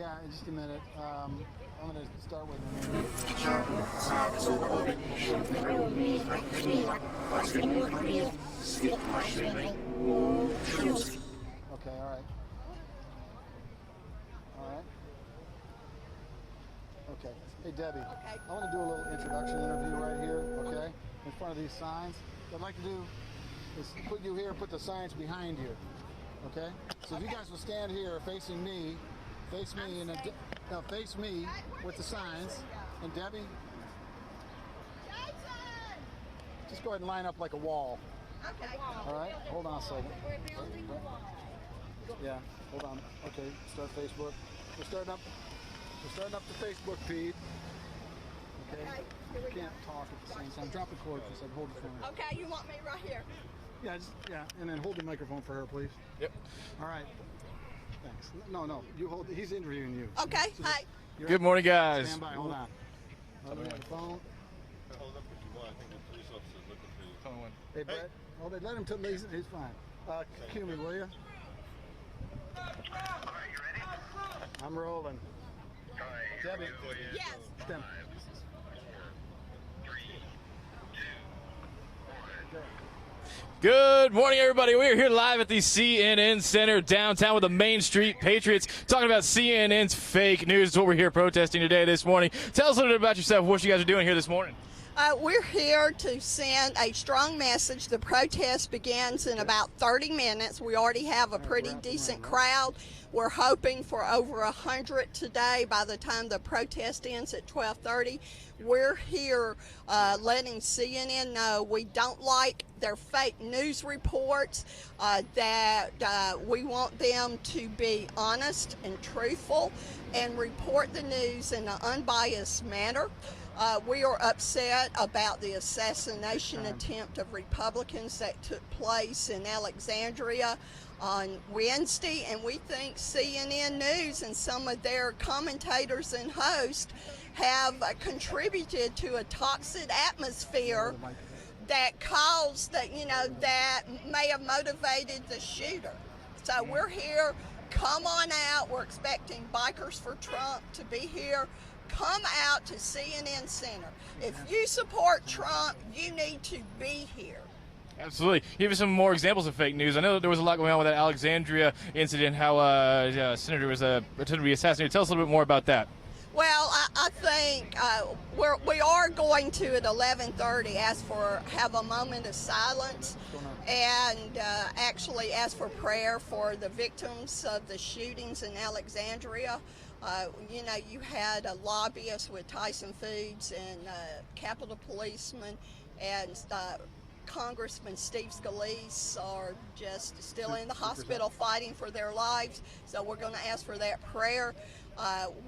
Yeah, in just a minute. I'm going to start with Okay, all right. All right. Okay. Hey, Debbie. Okay. I want to do a little introduction interview right here, okay? In front of these signs. What I'd like to do is put you here and put the signs behind you, okay? So if you guys will stand here facing me, face me, and then face me with the signs, and Debbie, just go ahead and line up like a wall. Okay. All right. Hold on a second. We're building the wall. Yeah. Hold on. Okay. Start Facebook. We're starting up the Facebook feed. Okay. Here we You can't talk at the same time. Drop the cord. Just hold it for me. Okay. You want me right here? Yeah. And then hold the microphone for her, please. Yep. All right. Thanks. No. You hold. He's interviewing you. Okay. Hi. Good morning, guys. Stand by. Hold on. Hold the phone. Hold up if you want. I think the police officer's looking for you. Tell me when. Hey, Brett. Well, they let him to leave. He's fine. Cue me, will you? All right, you ready? I'm rolling. All right, Debbie. Yes. Stem. 3, 2, 1. Good morning, everybody. We're here live at the CNN Center downtown with the Main Street Patriots, talking about CNN's fake news. It's what we're here protesting today, this morning. Tell us a little bit about yourself, what you guys are doing here this morning. We're here to send a strong message. The protest begins in about 30 minutes. We already have a pretty decent crowd. We're hoping for over 100 today by the time the protest ends at 12:30. We're here letting CNN know we don't like their fake news reports, that we want them to be honest and truthful and report the news in an unbiased manner. We are upset about the assassination attempt of Republicans that took place in Alexandria on Wednesday, and we think CNN News and some of their commentators and hosts have contributed to a toxic atmosphere that caused that, that may have motivated the shooter. So we're here. Come on out. We're expecting Bikers for Trump to be here. Come out to CNN Center. If you support Trump, you need to be here. Absolutely. Give us some more examples of fake news. I know there was a lot going on with that Alexandria incident, how a senator was attempted to be assassinated. Tell us a little bit more about that. Well, I think we are going to at 11:30 have a moment of silence and actually ask for prayer for the victims of the shootings in Alexandria. You had a lobbyist with Tyson Foods and Capitol Policeman and Congressman Steve Scalise are just still in the hospital fighting for their lives. So we're going to ask for that prayer.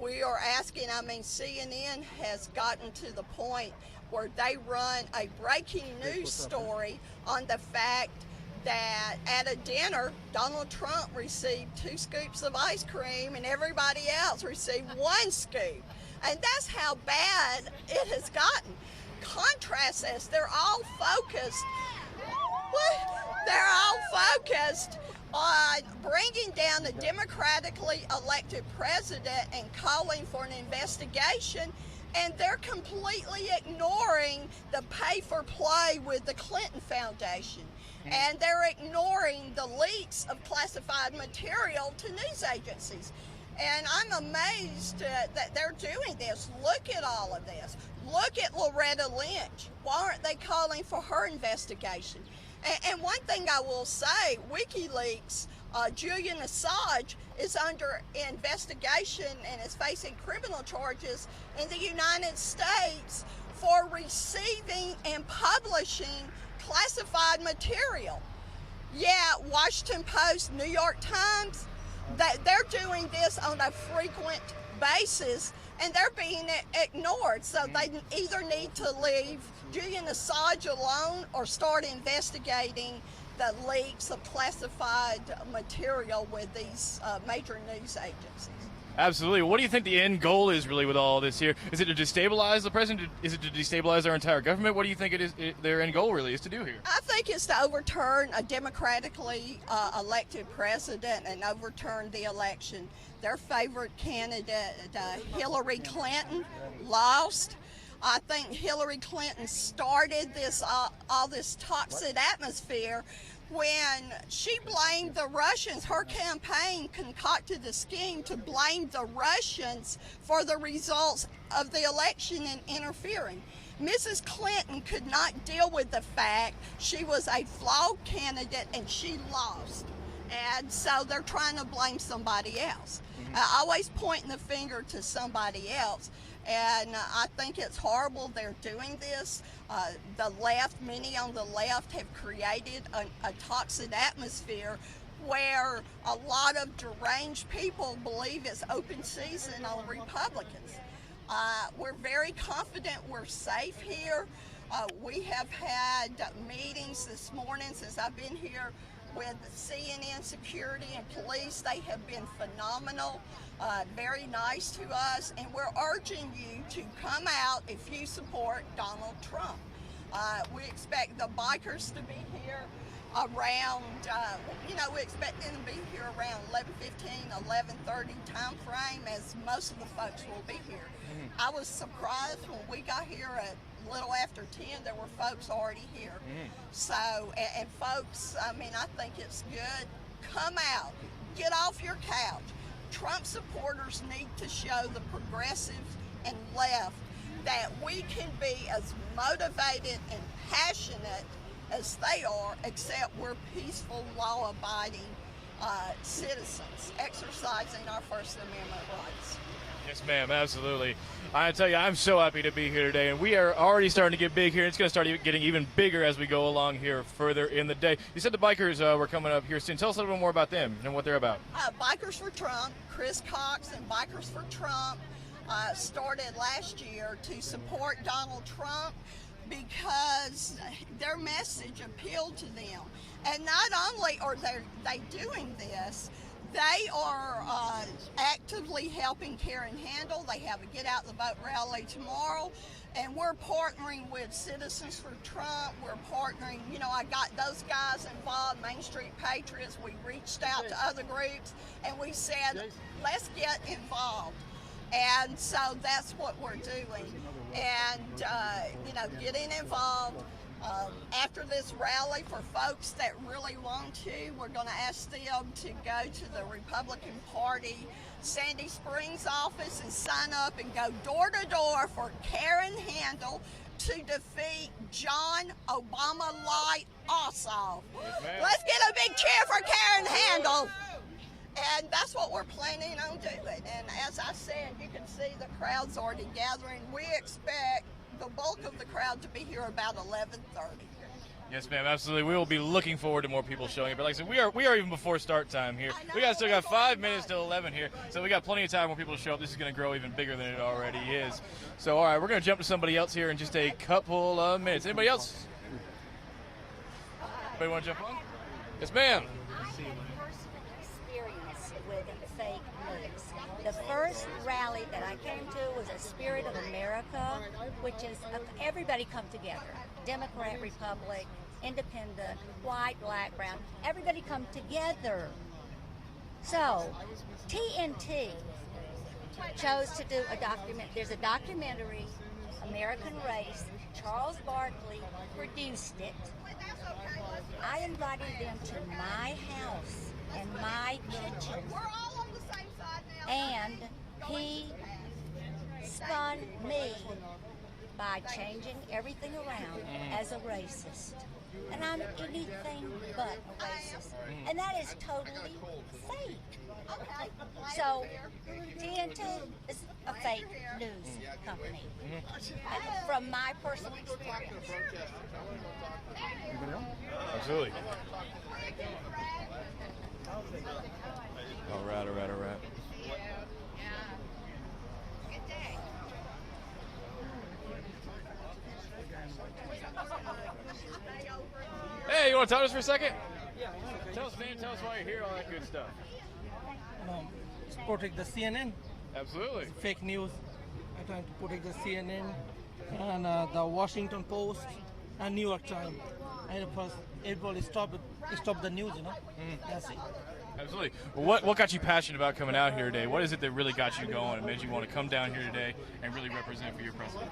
We are asking, CNN has gotten to the point where they run a breaking news story on the fact that at a dinner, Donald Trump received 2 scoops of ice cream and everybody else received 1 scoop. And that's how bad it has gotten. Contrast this, they're all focused on bringing down the democratically elected president and calling for an investigation, and they're completely ignoring the pay for play with the Clinton Foundation. And they're ignoring the leaks of classified material to news agencies. And I'm amazed that they're doing this. Look at all of this. Look at Loretta Lynch. Why aren't they calling for her investigation? And one thing I will say, WikiLeaks, Julian Assange is under investigation and is facing criminal charges in the United States for receiving and publishing classified material. Yeah, Washington Post, New York Times, they're doing this on a frequent basis and they're being ignored. So they either need to leave Julian Assange alone or start investigating the leaks of classified material with these major news agencies. Absolutely. What do you think the end goal is really with all this here? Is it to destabilize the president? Is it to destabilize our entire government? What do you think their end goal really is to do here? I think it's to overturn a democratically elected president and overturn the election. Their favorite candidate, Hillary Clinton, lost. I think Hillary Clinton started this all this toxic atmosphere when she blamed the Russians. Her campaign concocted the scheme to blame the Russians for the results of the election and interfering. Mrs. Clinton could not deal with the fact she was a flawed candidate and she lost. And so they're trying to blame somebody else. Always pointing the finger to somebody else. And I think it's horrible they're doing this. The left, many on the left have created a toxic atmosphere where a lot of deranged people believe it's open season on Republicans. We're very confident we're safe here. We have had meetings this morning since I've been here with CNN security and police. They have been phenomenal, very nice to us, and we're urging you to come out if you support Donald Trump. We expect the bikers to be here around, we expect them to be here around 11:15, 11:30 time frame, as most of the folks will be here. I was surprised when we got here at little after 10, there were folks already here. So, and folks, I think it's good. Come out, get off your couch. Trump supporters need to show the progressives and left that we can be as motivated and passionate as they are, except we're peaceful, law-abiding citizens exercising our First Amendment rights. Yes, ma'am, absolutely. I tell you, I'm so happy to be here today, and we are already starting to get big here. It's going to start getting even bigger as we go along here further in the day. You said the bikers were coming up here soon. Tell us a little bit more about them and what they're about. Bikers for Trump, Chris Cox and Bikers for Trump started last year to support Donald Trump because their message appealed to them. And not only are they doing this, they are actively helping Karen Handel. They have a Get Out the Vote rally tomorrow, and we're partnering with Citizens for Trump. We're partnering, I got those guys involved, Main Street Patriots. We reached out to other groups, and we said, let's get involved. And so that's what we're doing. And, getting involved. After this rally, for folks that really want to, we're going to ask them to go to the Republican Party Sandy Springs office and sign up and go door to door for Karen Handel to defeat John Obama Light Ossoff. Let's get a big cheer for Karen Handel. And that's what we're planning on doing. And as I said, you can see the crowd's already gathering. We expect the bulk of the crowd to be here about 11:30. Yes, ma'am, absolutely. We will be looking forward to more people showing up. But like I said, we are even before start time here. We still got 5 minutes till 11 here, so we got plenty of time for people to show up. This is going to grow even bigger than it already is. So, all right, we're going to jump to somebody else here in just a couple of minutes. Anybody else? Anybody want to jump on? Yes, ma'am. I had personal experience with fake news. The first rally that I came to was a Spirit of America, which is everybody come together. Democrat, Republic, Independent, white, black, brown, everybody come together. So, TNT chose to do a document. There's a documentary, American Race. Charles Barkley produced it. I invited them to my house and my kitchen. We're all on the same side now. And he spun me by changing everything around as a racist. And I'm anything but a racist. And that is totally fake. Okay. So, TNT is a fake news company. From my personal experience. Absolutely. All right. Hey, you want to talk to us for a second? Yeah. Okay. Tell us, man. Tell us why you're here, all that good stuff. Protect the CNN, Absolutely. fake news. I'm trying to protect the CNN and the Washington Post and New York Times. And first, everybody stop the news, That's it. Absolutely. Well, what got you passionate about coming out here today? What is it that really got you going and made you want to come down here today and really represent for your president?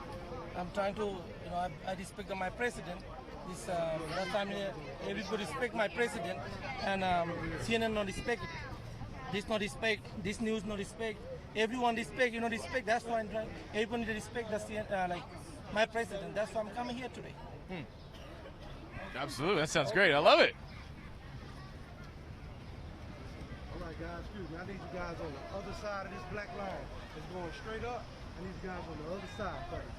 I'm trying to, I respect my president. This that time everybody respect my president, and CNN not respect it. This not respect. This news not respect. Everyone respect. Respect. That's why I'm trying. Everybody need to respect the CNN, like my president. That's why I'm coming here today. Absolutely. That sounds great. I love it. All right, guys, excuse me. I need you guys on the other side of this black line. It's going straight up. I need you guys on the other side first.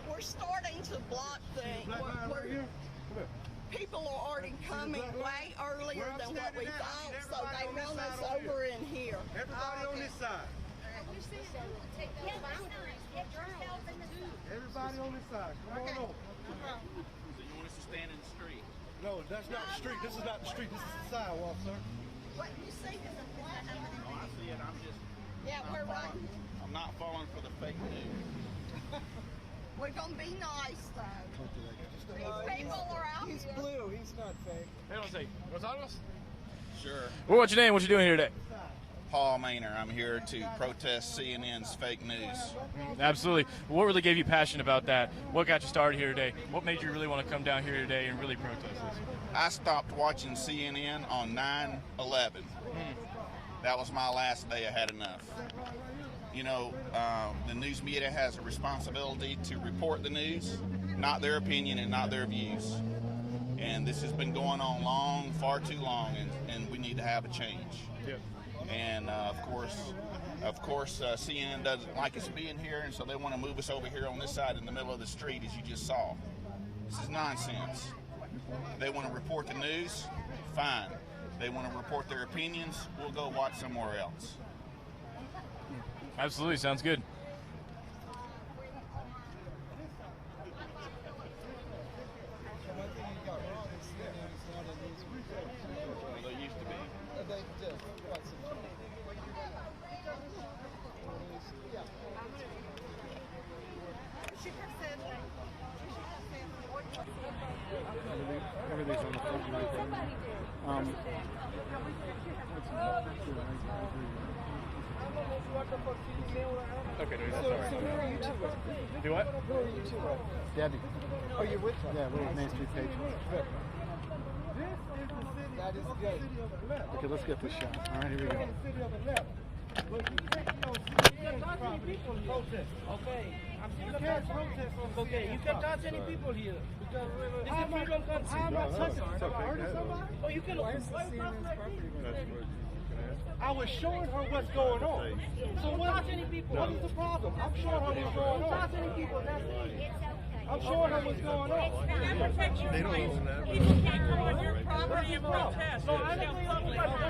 We're starting to block things. Black line right here. Come here. People are already coming way earlier than what we thought, so they want us over in here. Everybody on this side. Everybody on this side. Come on over. So you want us to stand in the street? That's not the street. This is not the street. This is the sidewalk, sir. What you see is a flag. Oh, I see it. Yeah, we're right. I'm not falling for the fake news. We're gonna be nice though. These people are out He's here. blue. He's not fake. Hey, don't say. You want to talk to us? Sure. Well, what's your name? What you doing here today? Paul Maynor. I'm here to protest CNN's fake news. Absolutely. What really gave you passion about that? What got you started here today? What made you really want to come down here today and really protest this? I stopped watching CNN on 9/11. That was my last day. I had enough. You know, the news media has a responsibility to report the news, not their opinion and not their views. And this has been going on far too long, and we need to have a change. Yep. And of course, CNN doesn't like us being here, and so they want to move us over here on this side in the middle of the street, as you just saw. This is nonsense. They want to report the news, fine. They want to report their opinions, we'll go watch somewhere else. Absolutely. Sounds good. Well, they used to be. Everything's on the front right there. Okay, dude. That's all right. So who are you two with? Do what? Who are you two with? Debbie. Oh, you're with them? Yeah, we're with Main Street Patriots. Good. This is the city. That is good. City of the left. Okay, let's get this shot. All right, here we go. The city of the left. But you can't touch any people here. Protest. Okay. You can't protest on the Okay, you can touch any people here because this is a freedom country. I'm not touching. Am I hurting somebody? Oh, you can. I was showing her what's going on. So what is the problem? I'm showing her what's going on. Touch any people. That's it. I'm showing her what's going on. They don't own that. People can't come on your property and protest. No, I didn't think I'm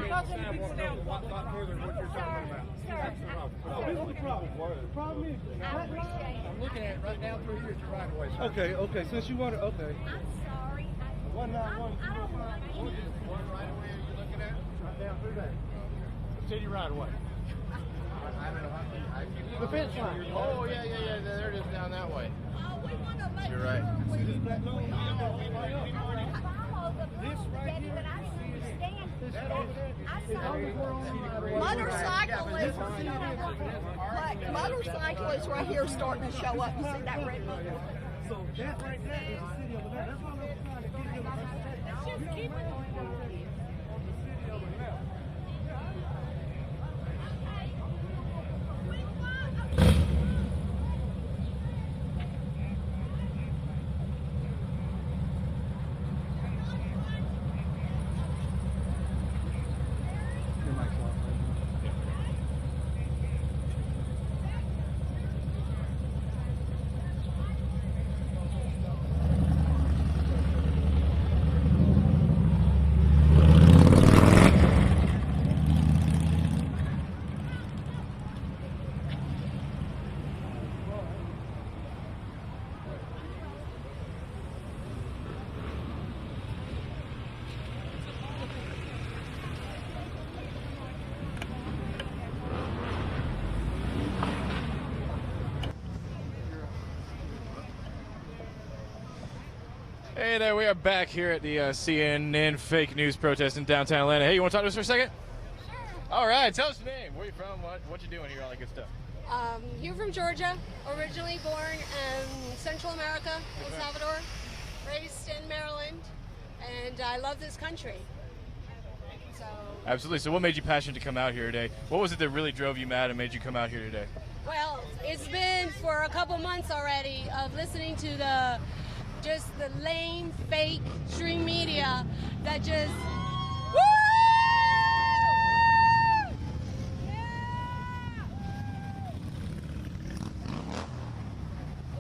touching any people now. Not further than what you're talking about. That's the problem. This is the problem. The problem is, I'm looking at it right now through here at your right away. okay, since you want to, okay. I'm sorry. 191. One right away you're looking at? Right down through there. City right away. I don't know how The fence line. Oh, yeah. There it is down that way. We want to make You're right. See this black line? Follow the rules, Betty, but I don't understand this. Motorcycle is right here starting to show up. You see that red one? So that right there is the city of the left. That's what I'm trying to get you. Let's just keep it. Your mic's off. Hey there, we are back here at the CNN fake news protest in downtown Atlanta. Hey, you want to talk to us for a second? Sure. All right, tell us your name. Where you from? What you doing here? All that good stuff. Here from Georgia, originally born in Central America, El Salvador, raised in Maryland, and I love this country. So, Absolutely. So what made you passionate to come out here today? What was it that really drove you mad and made you come out here today? well, it's been for a couple months already of listening to the lame, fake stream media that just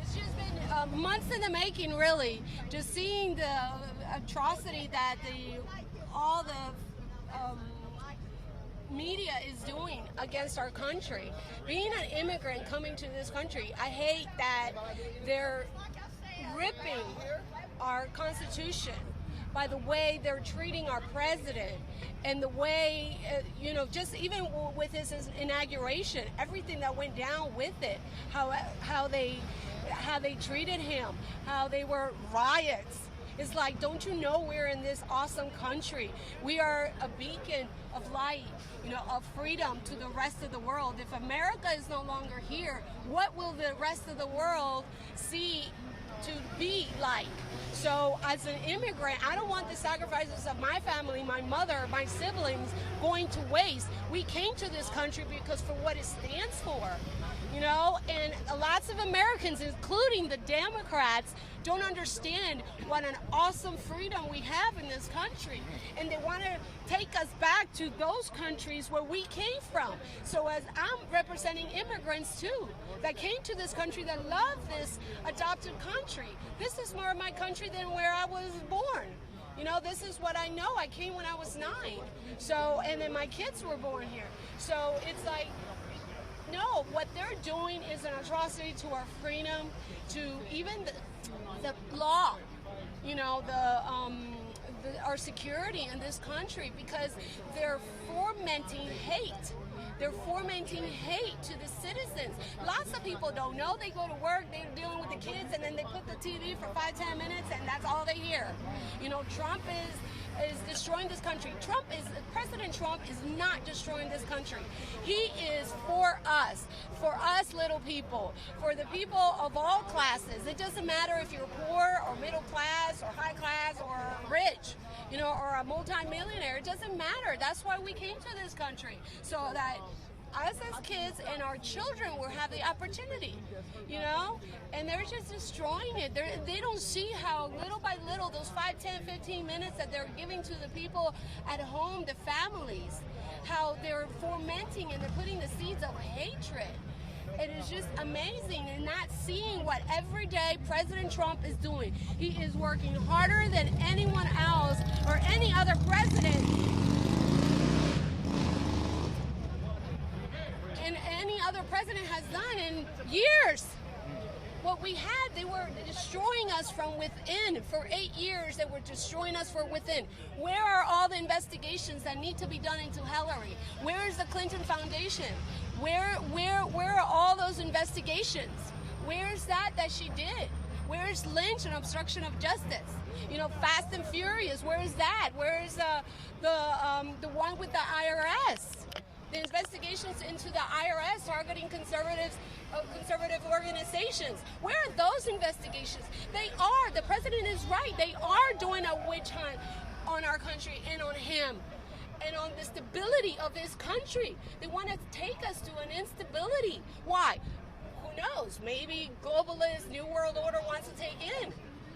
It's just been months in the making, really. Just seeing the atrocity that all the media is doing against our country. Being an immigrant coming to this country, I hate that they're ripping our Constitution by the way they're treating our president and the way, just even with his inauguration, everything that went down with it, how they treated him, how they were riots. It's like, don't you know we're in this awesome country? We are a beacon of light, of freedom to the rest of the world. If America is no longer here, what will the rest of the world see to be like? So as an immigrant, I don't want the sacrifices of my family, my mother, my siblings going to waste. We came to this country because for what it stands for, and lots of Americans, including the Democrats, don't understand what an awesome freedom we have in this country. And they want to take us back to those countries where we came from. So as I'm representing immigrants too, that came to this country, that love this adopted country. This is more of my country than where I was born. This is what I know. I came when I was 9. So, and then my kids were born here. So it's like, no, what they're doing is an atrocity to our freedom, to even the law, our security in this country, because they're fomenting hate. They're fomenting hate to the citizens. Lots of people don't know. They go to work, they're dealing with the kids, and then they put the TV for 5-10 minutes, and that's all they hear. Trump is destroying this country. President Trump is not destroying this country. He is for us little people, for the people of all classes. It doesn't matter if you're poor or middle class or high class or rich, or a multimillionaire. It doesn't matter. That's why we came to this country, so that us as kids and our children will have the opportunity, and they're just destroying it. They don't see how little by little, those 5, 10, 15 minutes that they're giving to the people at home, the families, how they're fomenting and they're putting the seeds of hatred. It is just amazing, and not seeing what every day President Trump is doing. He is working harder than anyone else or any other president. And any other president has done in years. What we had, they were destroying us from within. For 8 years, they were destroying us from within. Where are all the investigations that need to be done into Hillary? Where is the Clinton Foundation? Where are all those investigations? Where's that she did? Where's Lynch and obstruction of justice? Fast and Furious, where is that? Where is the one with the IRS? The investigations into the IRS targeting conservative organizations. Where are those investigations? They are. The president is right. They are doing a witch hunt on our country and on him and on the stability of this country. They want to take us to an instability. Why? Who knows? Maybe globalist New World Order wants to take in.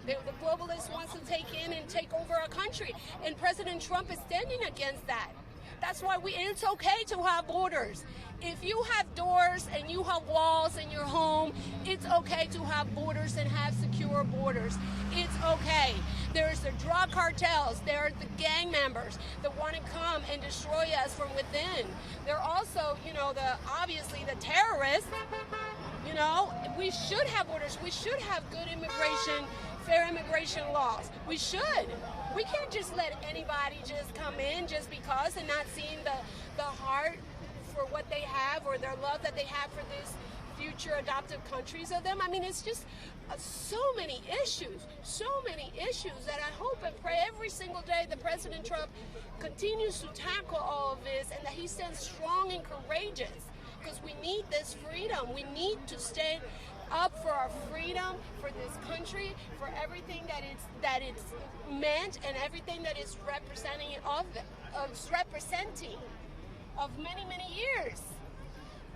The globalist wants to take in and take over our country. And President Trump is standing against that. That's why it's okay to have borders. If you have doors and you have walls in your home, it's okay to have borders and have secure borders. It's okay. There's the drug cartels. There's the gang members that want to come and destroy us from within. There are also, obviously the terrorists. We should have borders. We should have good immigration, fair immigration laws. We should. We can't just let anybody just come in just because and not seeing the heart for what they have or their love that they have for these future adoptive countries of them. I mean, it's just so many issues that I hope and pray every single day that President Trump continues to tackle all of this and that he stands strong and courageous, because we need this freedom. We need to stand up for our freedom, for this country, for everything that it's meant and everything that it's representing of many, many years.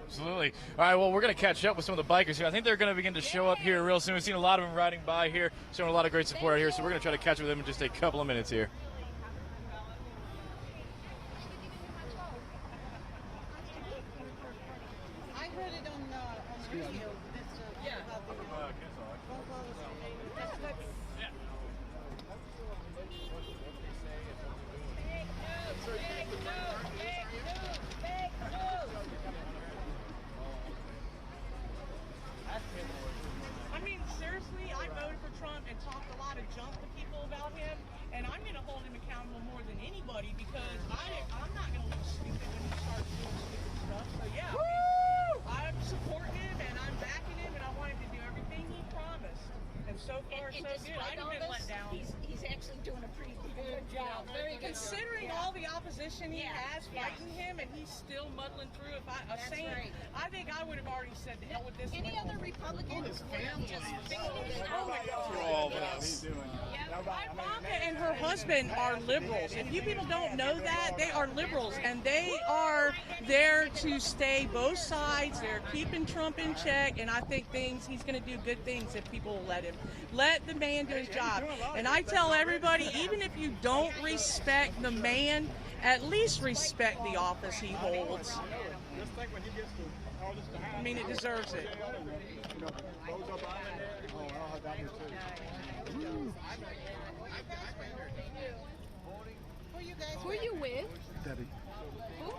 Absolutely. All right, well, we're going to catch up with some of the bikers here. I think they're going to begin to show up here real soon. We've seen a lot of them riding by here, showing a lot of great support out here, so we're going to try to catch up with them in just a couple of minutes here. I heard it on radio. I mean, seriously, I voted for Trump and talked a lot of junk to people about him, and I'm going people more than anybody because I'm not going to look stupid when he starts doing stupid stuff. So yeah, I support him and I'm backing him and I want him to do everything he promised. And so far, so good. I haven't been let down. He's actually doing a pretty good job. Very considering all the opposition he has fighting him, and he's still muddling through. If I think I would have already said to hell with this. Any other Republicans would have just faded Oh my God. For all of us. Ivanka and her husband are liberals. If you people don't know that, they are liberals, and they are there to stay both sides. They're keeping Trump in check, and I think he's going to do good things if people will let him. Let the man do his job. And I tell everybody, even if you don't respect the man, at least respect the office he holds. I mean, it deserves it. Who are you with? Debbie. Who?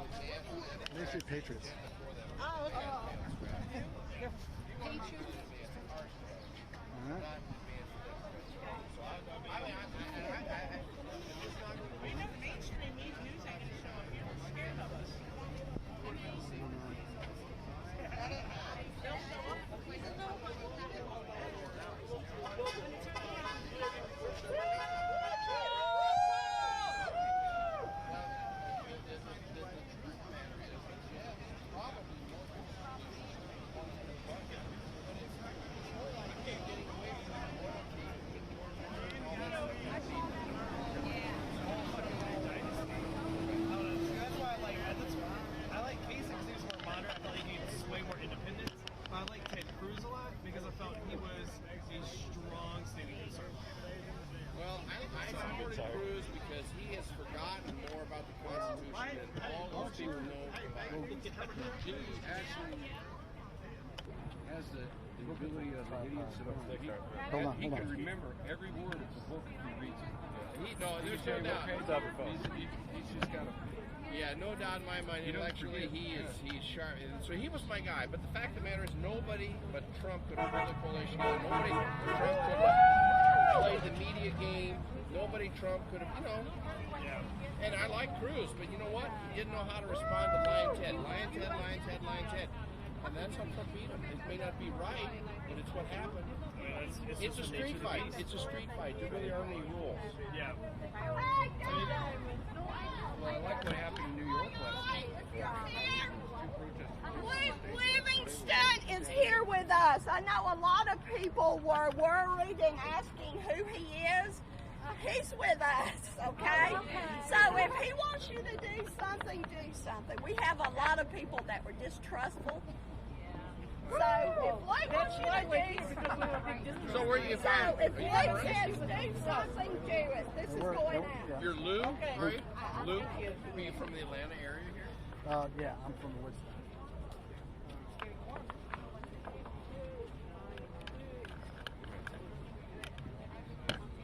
They say Patriots. Oh, okay. Patriots. All right. Cruz because he has forgotten more about the Constitution than all those people know about. He actually has the ability of an idiot syndrome. He can remember every word of the book if he reads it. There's no doubt. He's just got a... Yeah, no doubt in my mind. Intellectually, he's sharp. And so he was my guy. But the fact of the matter is, nobody but Trump could have pulled the coalition. Nobody but Trump could have played the media game. Nobody Trump could have, And I like Cruz, but you know what? He didn't know how to respond to Lion Ted. Lion Ted, Lion Ted, Lion Ted. And that's how Trump beat him. It may not be right, but it's what happened. It's a street fight. It's a street fight. There really aren't any rules. Yeah. Well, I like what happened in New York last night. Livingston is here with us. I know a lot of people were worried and asking who he is. He's with us, okay? So if he wants you to do something, do something. We have a lot of people that were distrustful. So if Lloyd wants you to do something, So where are you from? so if Lloyd says do something, do it. This is going out. You're Lou, right? Lou, are you from the Atlanta area here? Yeah, I'm from the Woodstock.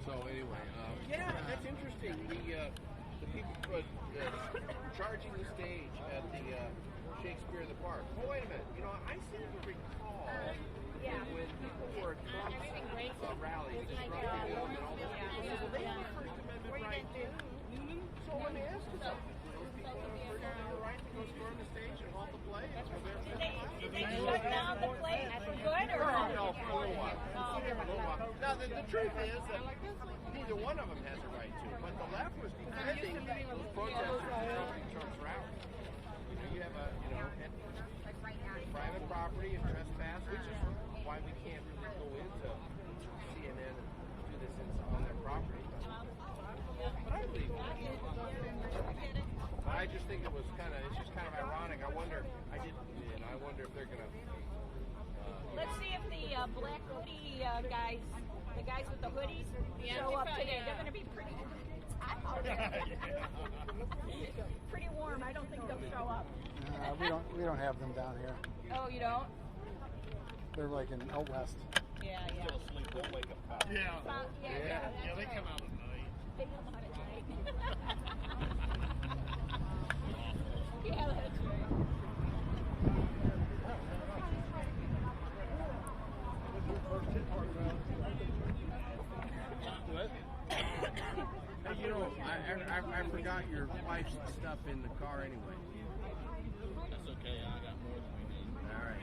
So anyway, that's interesting. The people put charging the stage at the Shakespeare in the Park. Oh wait a minute. I seem to recall when people were at Trump's rallies, disrupting them and all those people. They have a First Amendment right too. So let me ask you something. Those people have a First Amendment right to go storm the stage and halt the play? Did they shut down the play for good or No, for a little while. Now, the truth is that neither one of them has a right to, but the left was defending those protesters disrupting Trump's rally. You have private property and trespass, which is why we can't really go into CNN and do this on their property. But I believe it. But I just think it's just kind of ironic. I wonder if they're going to... Let's see if the black hoodie guys, the guys with the hoodies, show up today. They're going to be pretty hot. Pretty warm. I don't think they'll show up. We don't have them down here. Oh, you don't? They're like in out west. Yeah. Still asleep, they'll wake up fast. Yeah, they come out at night. They come out at night. Yeah, that's right. What? Hey, know, I forgot your wife's stuff in the car anyway. That's okay. I got more than we need. All right.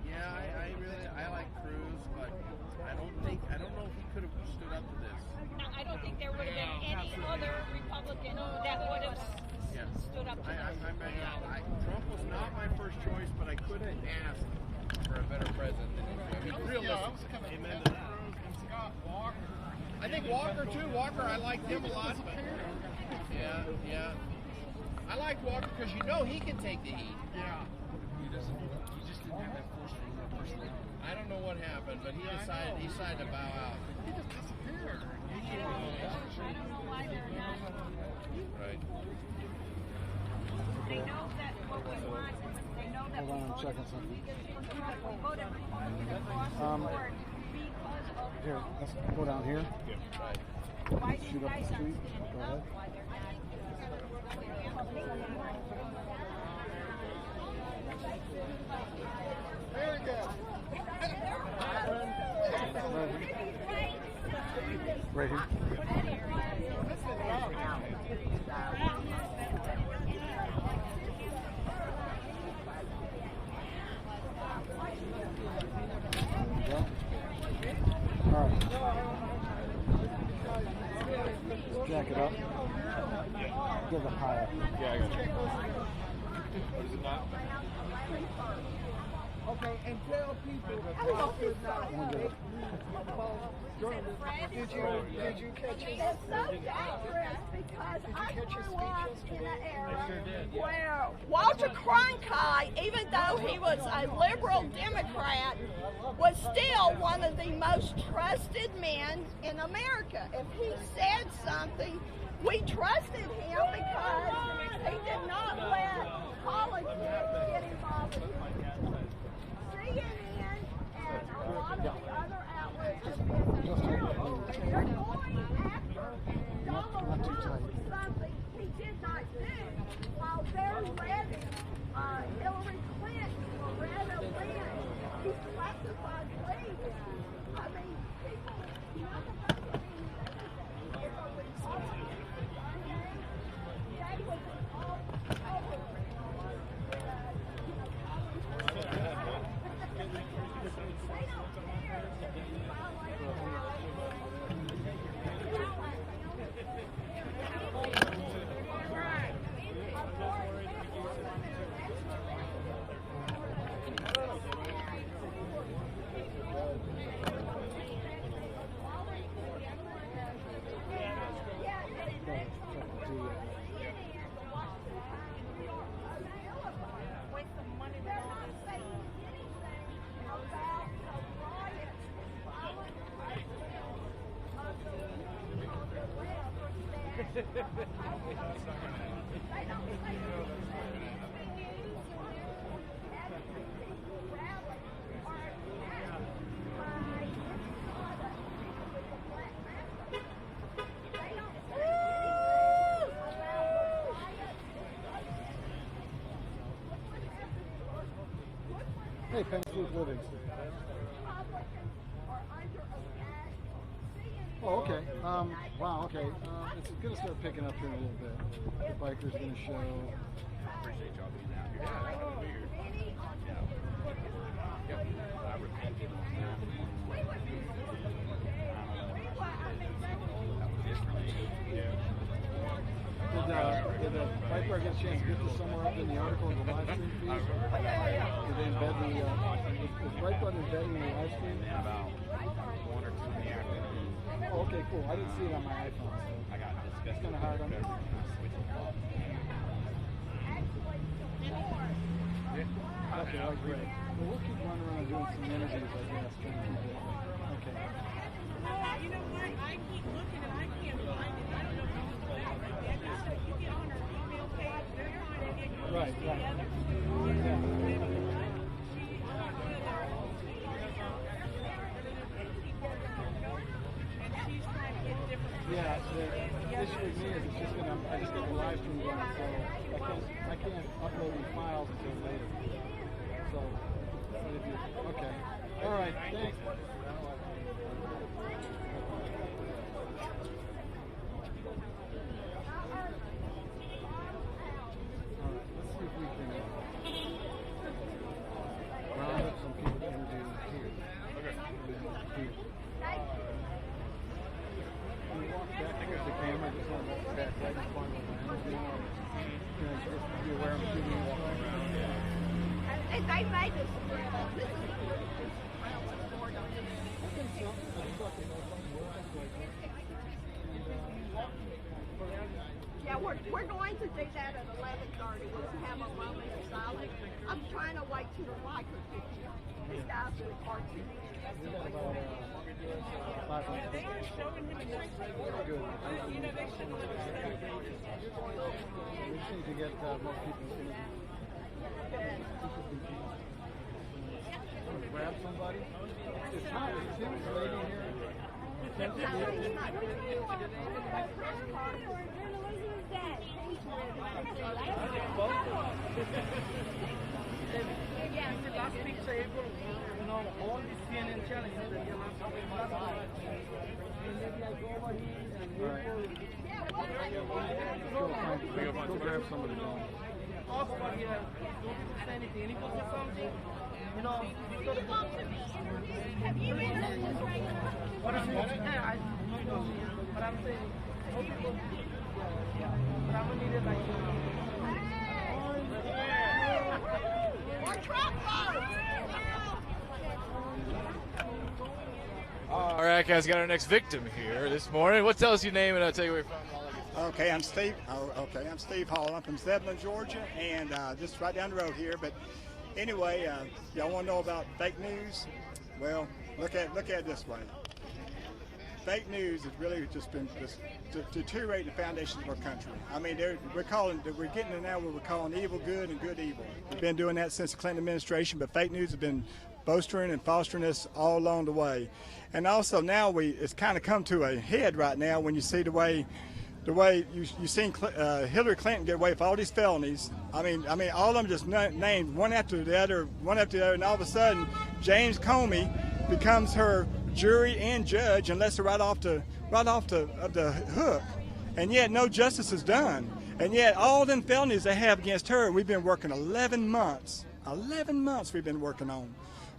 Yeah, I like Cruz, but I don't know if he could have stood up to this. No, I don't think there would have been any other Republican that would have stood up to this. Trump was not my first choice, but I couldn't ask for a better president than him. I mean, realistically. Amen to that. I think Walker too. Walker, I liked him a lot. Yeah. I like Walker because you know he can take the heat. Yeah. He just didn't have that first round. I don't know what happened, but he decided to bow out. He just disappeared. I don't know why they're not. Right. They know that what we want. They know that Hold on, I'm checking something. we voted Republican across the board because of Here, let's go down here. Right. why these Shoot up guys the aren't street. standing Go up, ahead. why they're not. There you go. Right here. All right. Jack it up. Give it higher. Yeah, I got it. What is it not? Okay, and tell people Did you catch his? It's so dangerous because I grew up in an era where Walter Cronkite, even though he was a liberal Democrat, was still one of the most trusted men in America. If he said something, we trusted him because he did not let politics get involved with him. CNN and a lot of the other outlets have been they're going after Donald Trump for something he did not do while they're letting Hillary Clinton or Loretta Lynn be classified leads. I mean, people, none of us are being they was all over Hey, Penfield Living. Oh, okay. Wow, okay. It's going to start picking up here in a little bit. The biker's going to show. Appreciate y'all being out here. Yeah, that's weird. Yep. I repented on that. Did the biker get a chance to get this somewhere up in the article in the live stream feed? Did they embed the, is right button embedding the live stream? About 1 or 2 in the afternoon. Oh, okay, cool. I didn't see it on my iPhone, so I got disgusted. it's kind of hard on me. Okay, all right, great. Well, we'll keep running around doing some interviews, I guess, trying to keep it. Okay. You know what? I keep looking and I can't find it. I don't know how to do that right there. You get on her email page, they're trying to get you Right. together. Yeah, the issue with me is it's just gonna, I just got the live stream going, so I can't they made this. Yeah, we're going to do that at 11:30. We'll have a moment of silence. I'm trying to wait till the Riker picture. This guy's with cartoon. They are showing him enough. Good. You know, they should. We just need to get more people. Grab somebody. It's hot. See this lady here? Last picture, April, you know, all these CNN challenges that you're not talking about. Maybe I go over here and Go grab somebody. talk about here, don't people say anything, any post or something, you know. Do you want to be interviewed? Have you been interviewed right now? What is it? Yeah, I know, but I'm saying, most people, but I'm gonna need it like, More Trump votes! All right, guys, got our next victim here this morning. What tells your name and I'll tell you where you're from. Okay, I'm Steve. I'm Steve Hall. I'm from Zebulon, Georgia, and just right down the road here. But anyway, y'all want to know about fake news? Well, look at it this way. Fake news has really just been deteriorating the foundations of our country. I mean, we're getting it now where we're calling evil good and good evil. We've been doing that since the Clinton administration, but fake news has been bolstering and fostering us all along the way. And also now it's kind of come to a head right now when you see the way you've seen Hillary Clinton get away with all these felonies. I mean, all of them just named one after the other, and all of a sudden, James Comey becomes her jury and judge and lets her right off the hook. And yet, no justice is done. And yet, all them felonies they have against her, we've been working 11 months. 11 months we've been working on.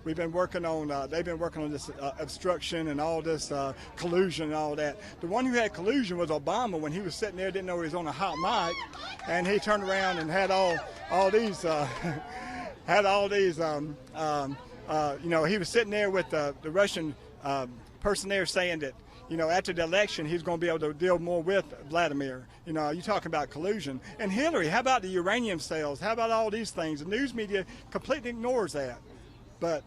They've been working on this obstruction and all this collusion and all that. The one who had collusion was Obama when he was sitting there, didn't know he was on a hot mic, and he turned around and had all these, he was sitting there with the Russian person there saying that, after the election, he's going to be able to deal more with Vladimir. You talking about collusion. And Hillary, how about the uranium sales? How about all these things? The news media completely ignores that. But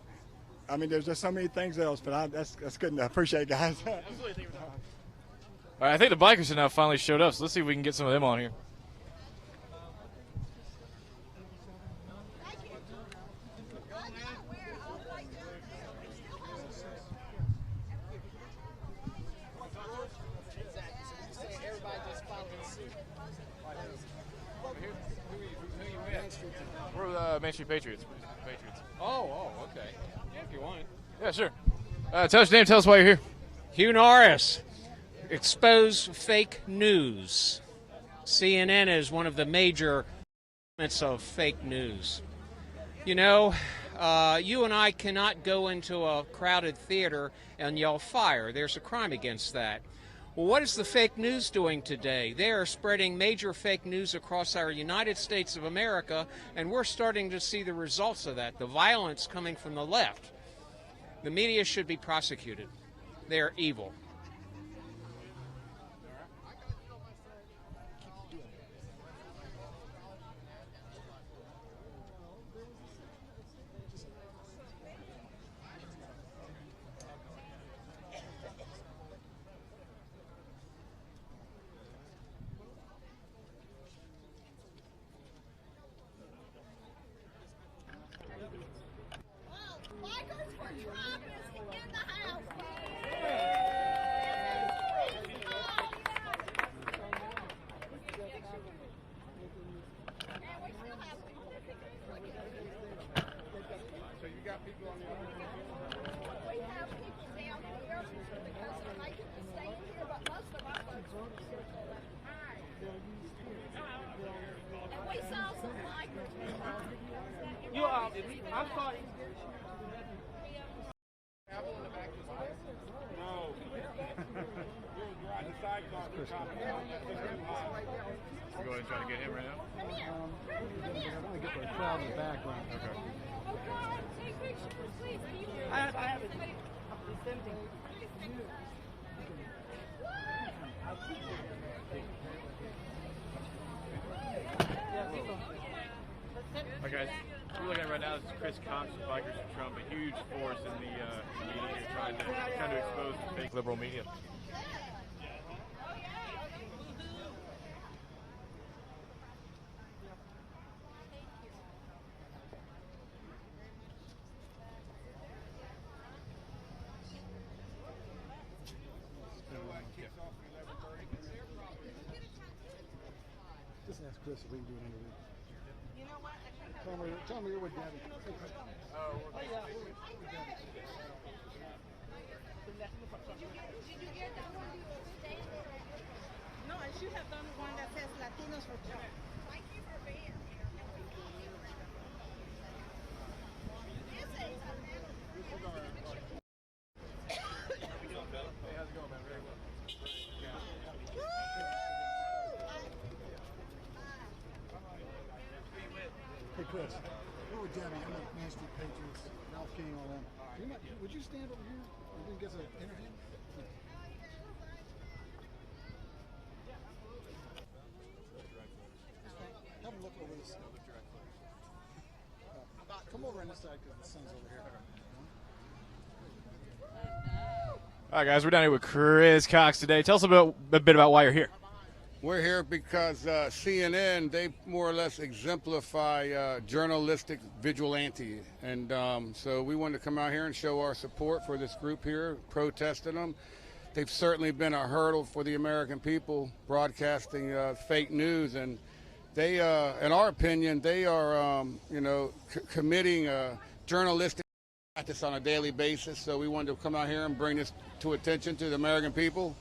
I mean, there's just so many things else, but that's good enough. Appreciate it, guys. Absolutely. All right, I think the bikers have now finally showed up, so let's see if we can get some of them on here. We're the Main Street Patriots. Oh, okay. Yeah, if you want. Yeah, sure. Tell us your name. Tell us why you're here. Hugh Norris. Expose fake news. CNN is one of the major elements of fake news. You and I cannot go into a crowded theater and yell fire. There's a crime against that. Well, what is the fake news doing today? They are spreading major fake news across our United States of America, and we're starting to see the results of that, the violence coming from the left. The media should be prosecuted. They are evil. I'm sorry. Go ahead and try to get him right now. I want to get the crowd in the background. Okay. I have it. The same thing. All right, guys, we're looking at right now. This is Chris Cox with Bikers for Trump, a huge force in the media here, trying to expose the fake liberal media. Just ask Chris if we can do an interview. You know what? Tell me you're with Daddy. Oh, yeah. No, I should have done one that says Latinos for Trump. Thank you for being here. Hey, how's it going, man? Very well. Hey, Chris. We're with Debbie. I'm with Main Street Patriots, Ralph King, all them. Would you stand over here and we can get an interview? Have a look over this. Come over on this side because the sun's over here. All right, guys, we're down here with Chris Cox today. Tell us a bit about why you're here. We're here because CNN, they more or less exemplify journalistic vigilante. And so we wanted to come out here and show our support for this group here, protesting them. They've certainly been a hurdle for the American people broadcasting fake news. And they, in our opinion, they are, committing journalistic practice on a daily basis. So we wanted to come out here and bring this to attention to the American people.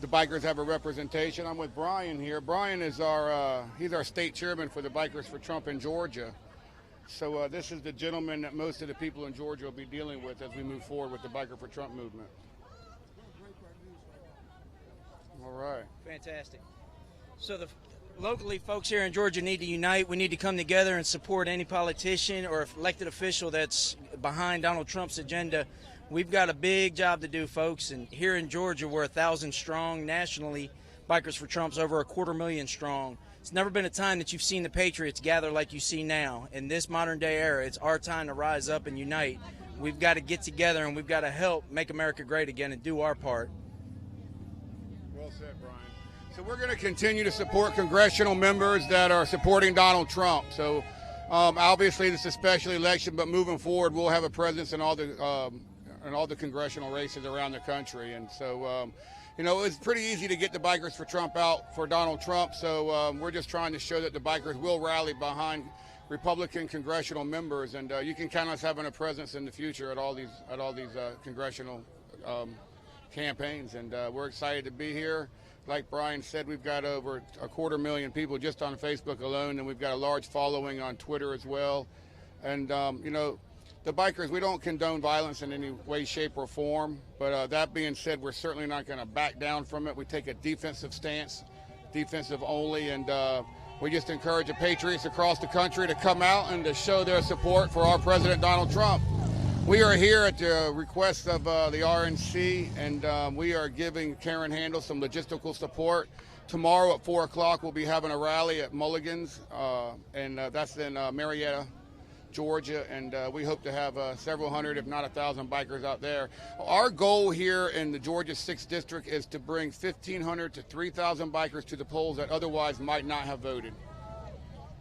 The bikers have a representation. I'm with Brian here. Brian is he's our state chairman for the Bikers for Trump in Georgia. So this is the gentleman that most of the people in Georgia will be dealing with as we move forward with the Biker for Trump movement. All right. Fantastic. So locally, folks here in Georgia need to unite. We need to come together and support any politician or elected official that's behind Donald Trump's agenda. We've got a big job to do, folks, and here in Georgia we're 1,000 strong. Nationally, Bikers for Trump's over 250,000 strong. It's never been a time that you've seen the Patriots gather like you see now. In this modern day era, it's our time to rise up and unite. We've got to get together and we've got to help make America great again and do our part. Well said, Brian. So we're going to continue to support congressional members that are supporting Donald Trump. So obviously this is a special election, but moving forward we'll have a presence in all the congressional races around the country. And so, it's pretty easy to get the Bikers for Trump out for Donald Trump. So we're just trying to show that the bikers will rally behind Republican congressional members. And you can count us having a presence in the future at all these congressional campaigns. And we're excited to be here. Like Brian said, we've got over 250,000 people just on Facebook alone, and we've got a large following on Twitter as well. And, the bikers, we don't condone violence in any way, shape, or form. But that being said, we're certainly not going to back down from it. We take a defensive stance, defensive only, and we just encourage the Patriots across the country to come out and to show their support for our President Donald Trump. We are here at the request of the RNC, and we are giving Karen Handel some logistical support. Tomorrow at 4 o'clock, we'll be having a rally at Mulligan's, and that's in Marietta, Georgia, and we hope to have several hundred, if not 1,000 bikers out there. Our goal here in the Georgia 6th District is to bring 1,500 to 3,000 bikers to the polls that otherwise might not have voted.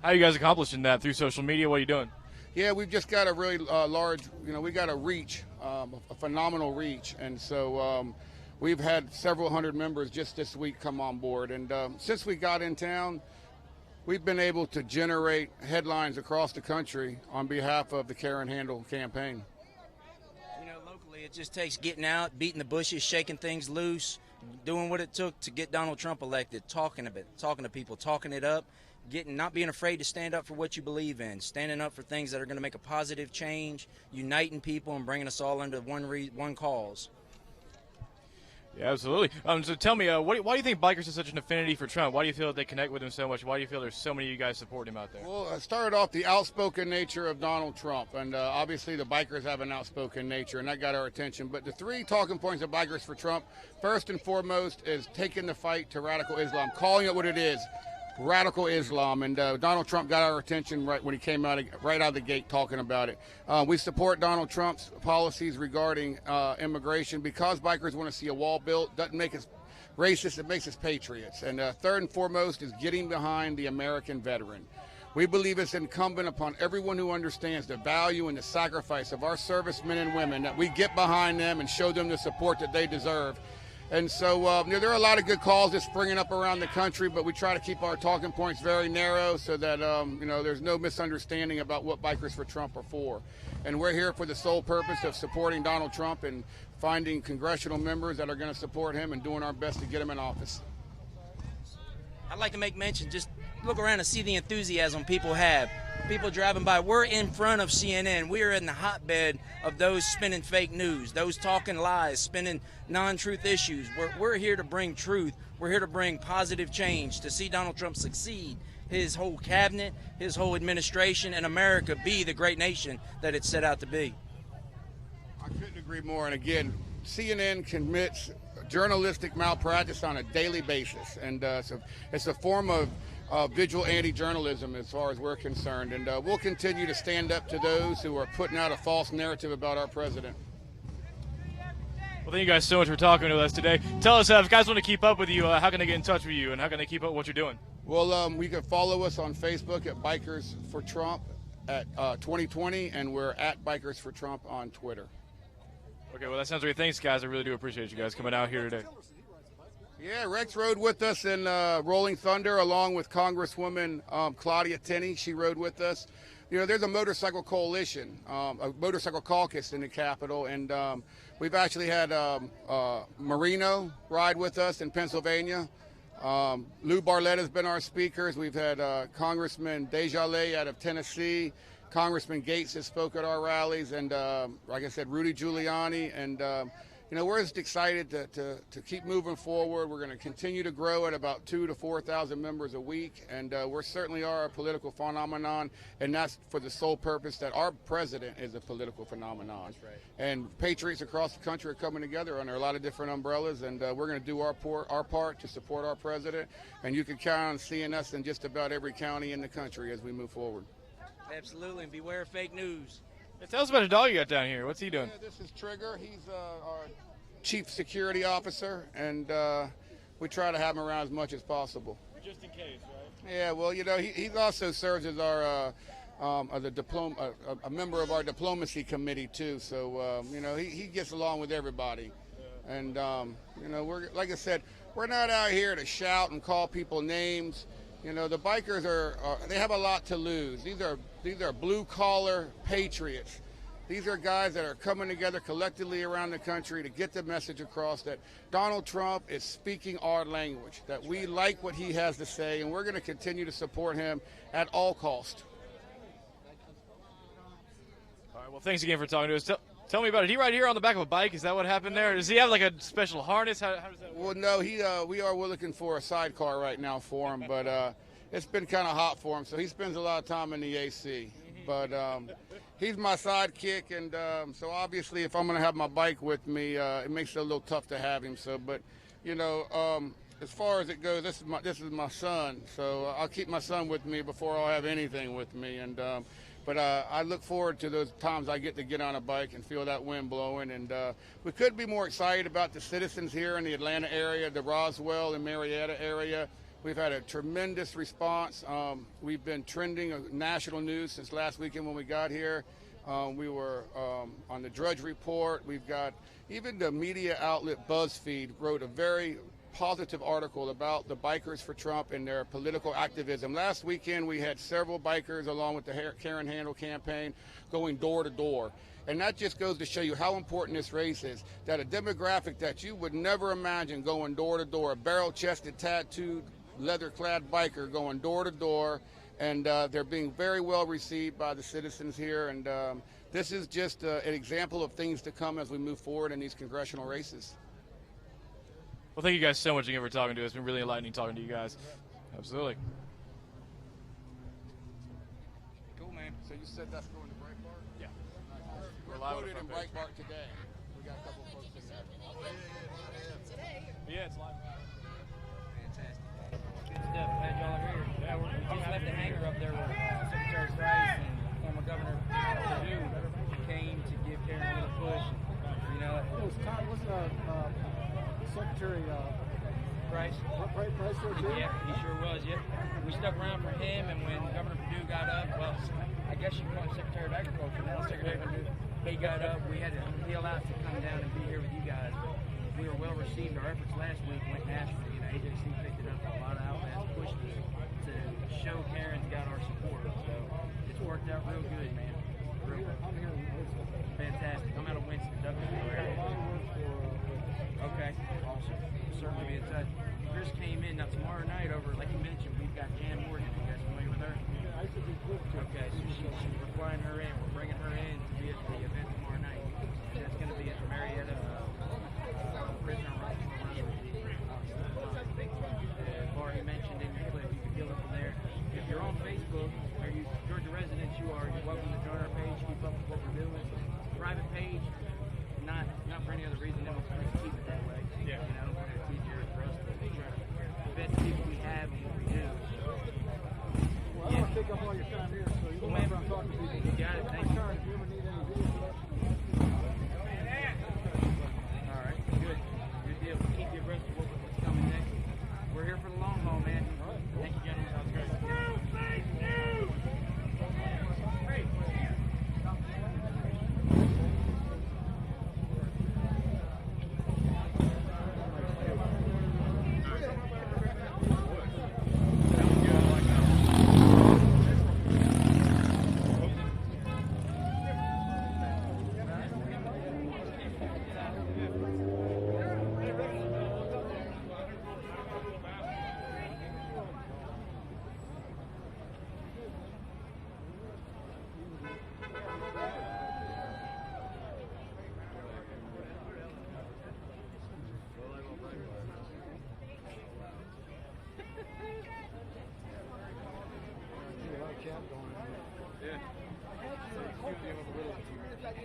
How are you guys accomplishing that? Through social media? What are you doing? Yeah, we've just got a really large, we got a reach, a phenomenal reach. And so we've had several hundred members just this week come on board. And since we got in town, we've been able to generate headlines across the country on behalf of the Karen Handel campaign. Locally, it just takes getting out, beating the bushes, shaking things loose, doing what it took to get Donald Trump elected, talking to people, talking it up, not being afraid to stand up for what you believe in, standing up for things that are going to make a positive change, uniting people and bringing us all under one cause. Yeah, absolutely. So tell me, why do you think bikers have such an affinity for Trump? Why do you feel that they connect with him so much? Why do you feel there's so many of you guys supporting him out there? Well, I started off the outspoken nature of Donald Trump, and obviously the bikers have an outspoken nature, and that got our attention. But the three talking points of Bikers for Trump, first and foremost, is taking the fight to radical Islam, calling it what it is. Radical Islam, and Donald Trump got our attention right when he came right out of the gate talking about it. We support Donald Trump's policies regarding immigration because bikers want to see a wall built. Doesn't make us racist, it makes us patriots. And third and foremost is getting behind the American veteran. We believe it's incumbent upon everyone who understands the value and the sacrifice of our servicemen and women that we get behind them and show them the support that they deserve. And so there are a lot of good calls that's springing up around the country, but we try to keep our talking points very narrow so that there's no misunderstanding about what Bikers for Trump are for. And we're here for the sole purpose of supporting Donald Trump and finding congressional members that are going to support him and doing our best to get him in office. I'd like to make mention, just look around and see the enthusiasm people have. People driving by. We're in front of CNN. We are in the hotbed of those spinning fake news, those talking lies, spinning non-truth issues. We're here to bring truth. We're here to bring positive change, to see Donald Trump succeed, his whole cabinet, his whole administration, and America be the great nation that it's set out to be. I couldn't agree more. And again, CNN commits journalistic malpractice on a daily basis, and so it's a form of vigilante journalism as far as we're concerned, and we'll continue to stand up to those who are putting out a false narrative about our president. Well, thank you guys so much for talking to us today. Tell us, if guys want to keep up with you, how can they get in touch with you, and how can they keep up with what you're doing? Well, we can follow us on Facebook at Bikers for Trump at 2020, and we're at Bikers for Trump on Twitter. Okay, well, that sounds great. Thanks, guys. I really do appreciate you guys coming out here today. Yeah, Rex rode with us in Rolling Thunder along with Congresswoman Claudia Tenney. She rode with us. You know, there's a motorcycle coalition, a motorcycle caucus in the Capitol, and we've actually had Marino ride with us in Pennsylvania. Lou Barlett has been our speakers. We've had Congressman Desjardins out of Tennessee. Congressman Gates has spoke at our rallies, and like I said, Rudy Giuliani, and we're just excited to keep moving forward. We're going to continue to grow at about 2,000 to 4,000 members a week, and we certainly are a political phenomenon, and that's for the sole purpose that our president is a political phenomenon. That's right. And patriots across the country are coming together under a lot of different umbrellas, and we're going to do our part to support our president, and you can count on seeing us in just about every county in the country as we move forward. Absolutely, and beware of fake news. Yeah, tell us about a dog you got down here. What's he doing? Yeah, this is Trigger. He's our chief security officer, and we try to have him around as much as possible. Just in case, right? Yeah, well, he also serves as our a member of our diplomacy committee too. So he gets along with everybody, and we're, like I said, we're not out here to shout and call people names. The bikers they have a lot to lose. These are blue-collar patriots. These are guys that are coming together collectively around the country to get the message across that Donald Trump is speaking our language, that we like what he has to say, and we're going to continue to support him at all cost. All right, well, thanks again for talking to us. Tell me about it. He ride here on the back of a bike? Is that what happened there? Does he have like a special harness? How does that work? Well, no, we are looking for a sidecar right now for him, but it's been kind of hot for him, so he spends a lot of time in the AC. But he's my sidekick, and so obviously if I'm going to have my bike with me, it makes it a little tough to have him. So, but as far as it goes, this is my son, so I'll keep my son with me before I'll have anything with me, and. But I look forward to those times I get to get on a bike and feel that wind blowing. And we couldn't be more excited about the citizens here in the Atlanta area, the Roswell and Marietta area. We've had a tremendous response. We've been trending national news since last weekend when we got here. We were on the Drudge Report. We've got even the media outlet BuzzFeed wrote a very positive article about the Bikers for Trump and their political activism. Last weekend we had several bikers along with the Karen Handel campaign going door to door. And that just goes to show you how important this race is, that a demographic that you would never imagine going door to door, a barrel-chested, tattooed, leather-clad biker going door to door, and they're being very well received by the citizens here. And this is just an example of things to come as we move forward in these congressional races. Well, thank you guys so much again for talking to us. It's been really enlightening talking to you guys. Absolutely. Cool, man. So you said that's going to Breitbart? Yeah. We're live on the quoted in front page. Breitbart today. We got a couple of folks in there. Yeah, it's live. Fantastic. Good stuff. Glad y'all are here. Yeah, we just left the hangar up there with Secretary Price and former Governor Perdue came to give Karen a little push. You know, It was Tom, Secretary Price. Price there too? Yeah, he sure was. Yeah, we stuck around for him, and when Governor Perdue got up, well, I guess you call him Secretary of Agriculture now, Secretary Perdue. He got up. We had to deal out to come down and be here with you guys. But we were well received. Our efforts last week went national. You know, AJC picked it up. A lot of outlets pushed us to show Karen's got our support. So it's worked out real good, man. Real good. I'm here in Winston. Fantastic. I'm out of Winston, Douglasville area. Okay, awesome. We'll certainly be in touch. Chris came in. Now tomorrow night over, like you mentioned, we've got Jan Morgan. You guys familiar with her? I used to be good too. Okay, so we're flying her in. We're bringing her in to be at the event tomorrow night. And that's going to be at the Marietta Prisoner Run. I've already mentioned in your clip, you can feel it from there. If you're on Facebook, or you Georgia residents, you're welcome to join our page, keep up with what we're doing. Private page, not for any other reason than we're trying to keep it that way. Yeah. You know, it's easier for us to try to vet the people we have and what we do. Well, I don't want to take up all your time here, so you don't mind if I'm talking to people. You got it. Thank you. If you ever need any video production. All right, good. Good deal. We'll keep you abreast of what's coming next. We're here for the long haul, man. Thank you, gentlemen. Sounds great.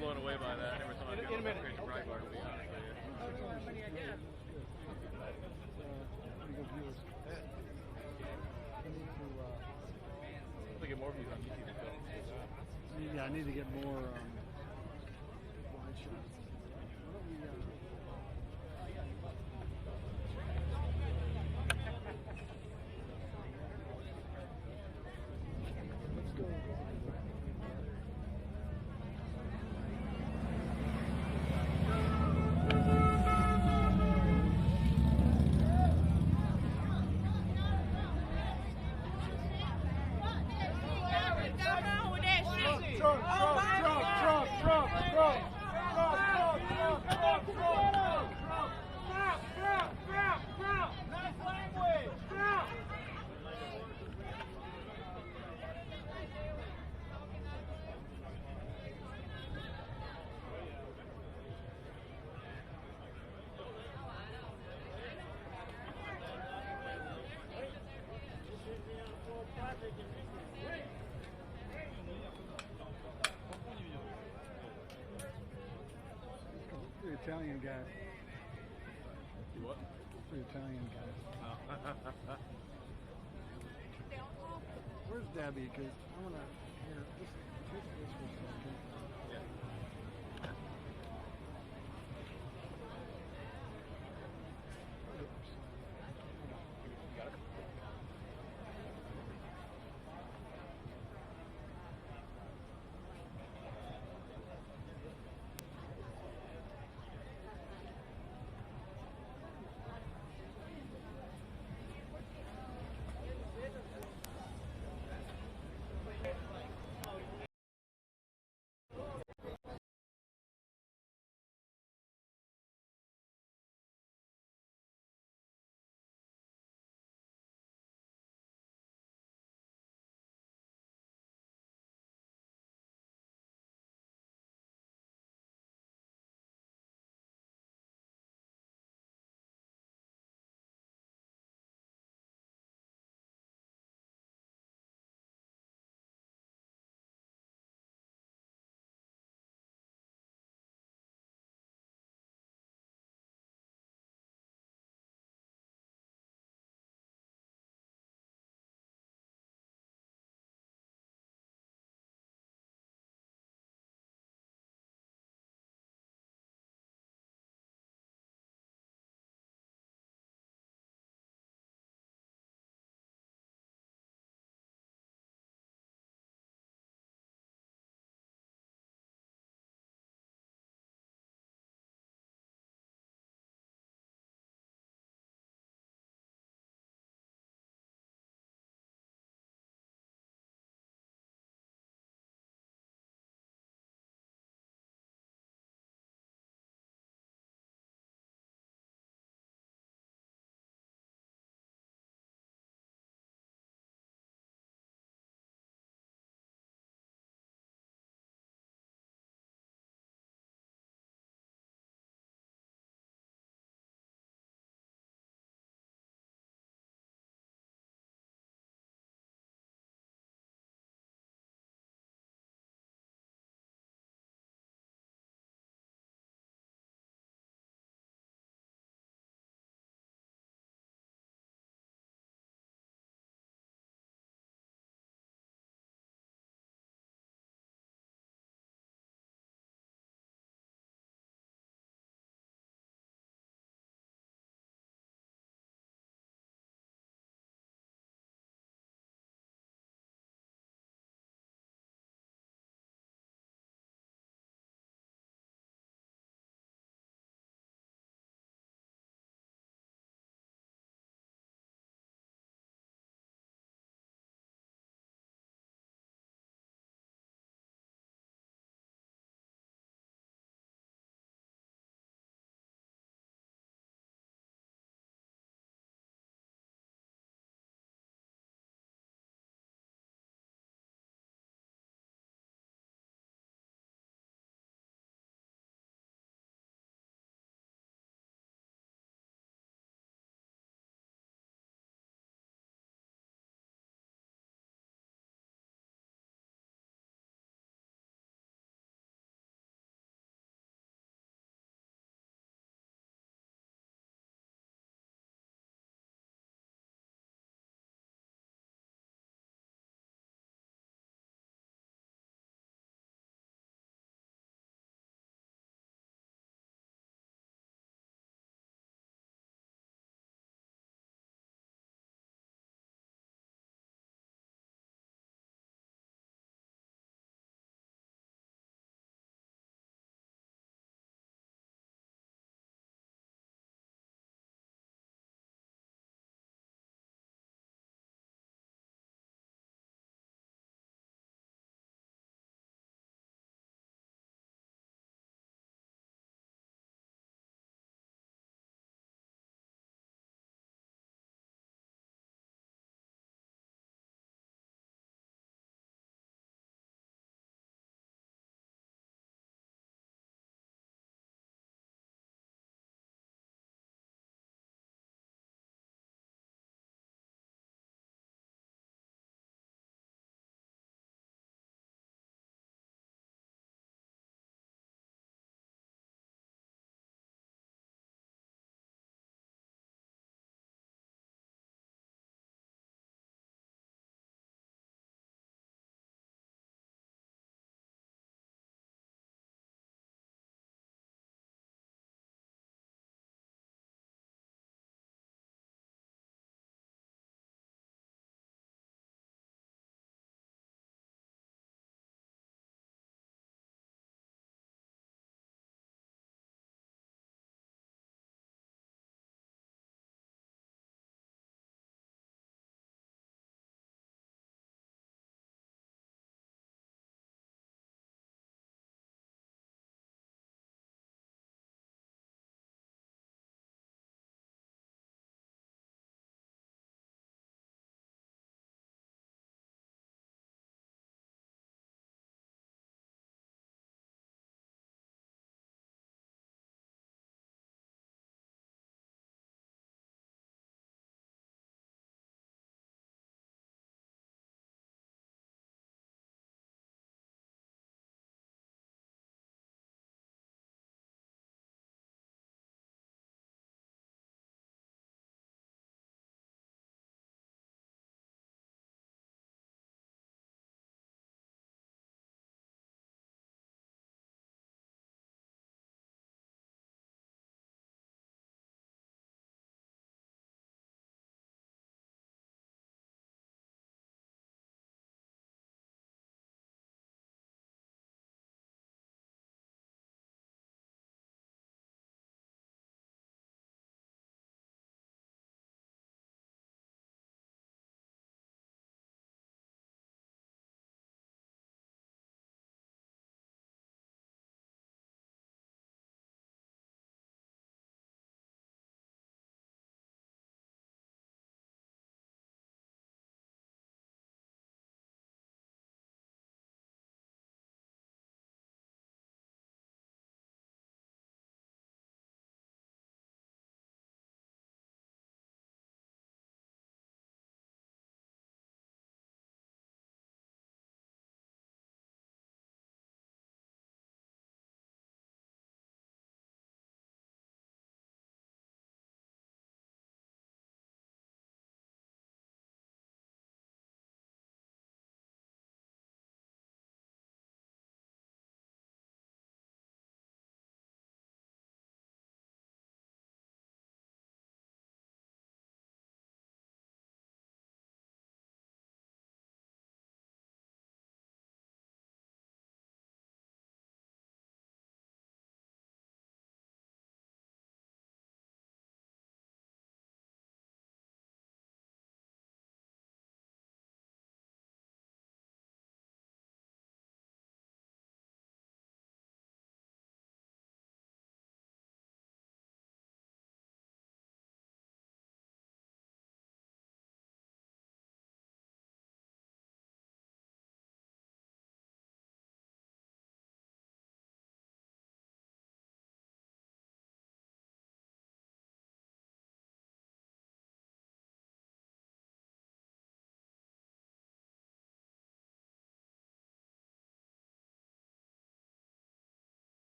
Blown away by that. Every time I go to Congressional Breitbart, to be honest with you. To get more views on YouTube. Yeah, I need to get more wide shots. Why don't we, let's go. Italian guy. What? The Italian guy. Where's Debbie? Because I want to hear this. Take this for a second.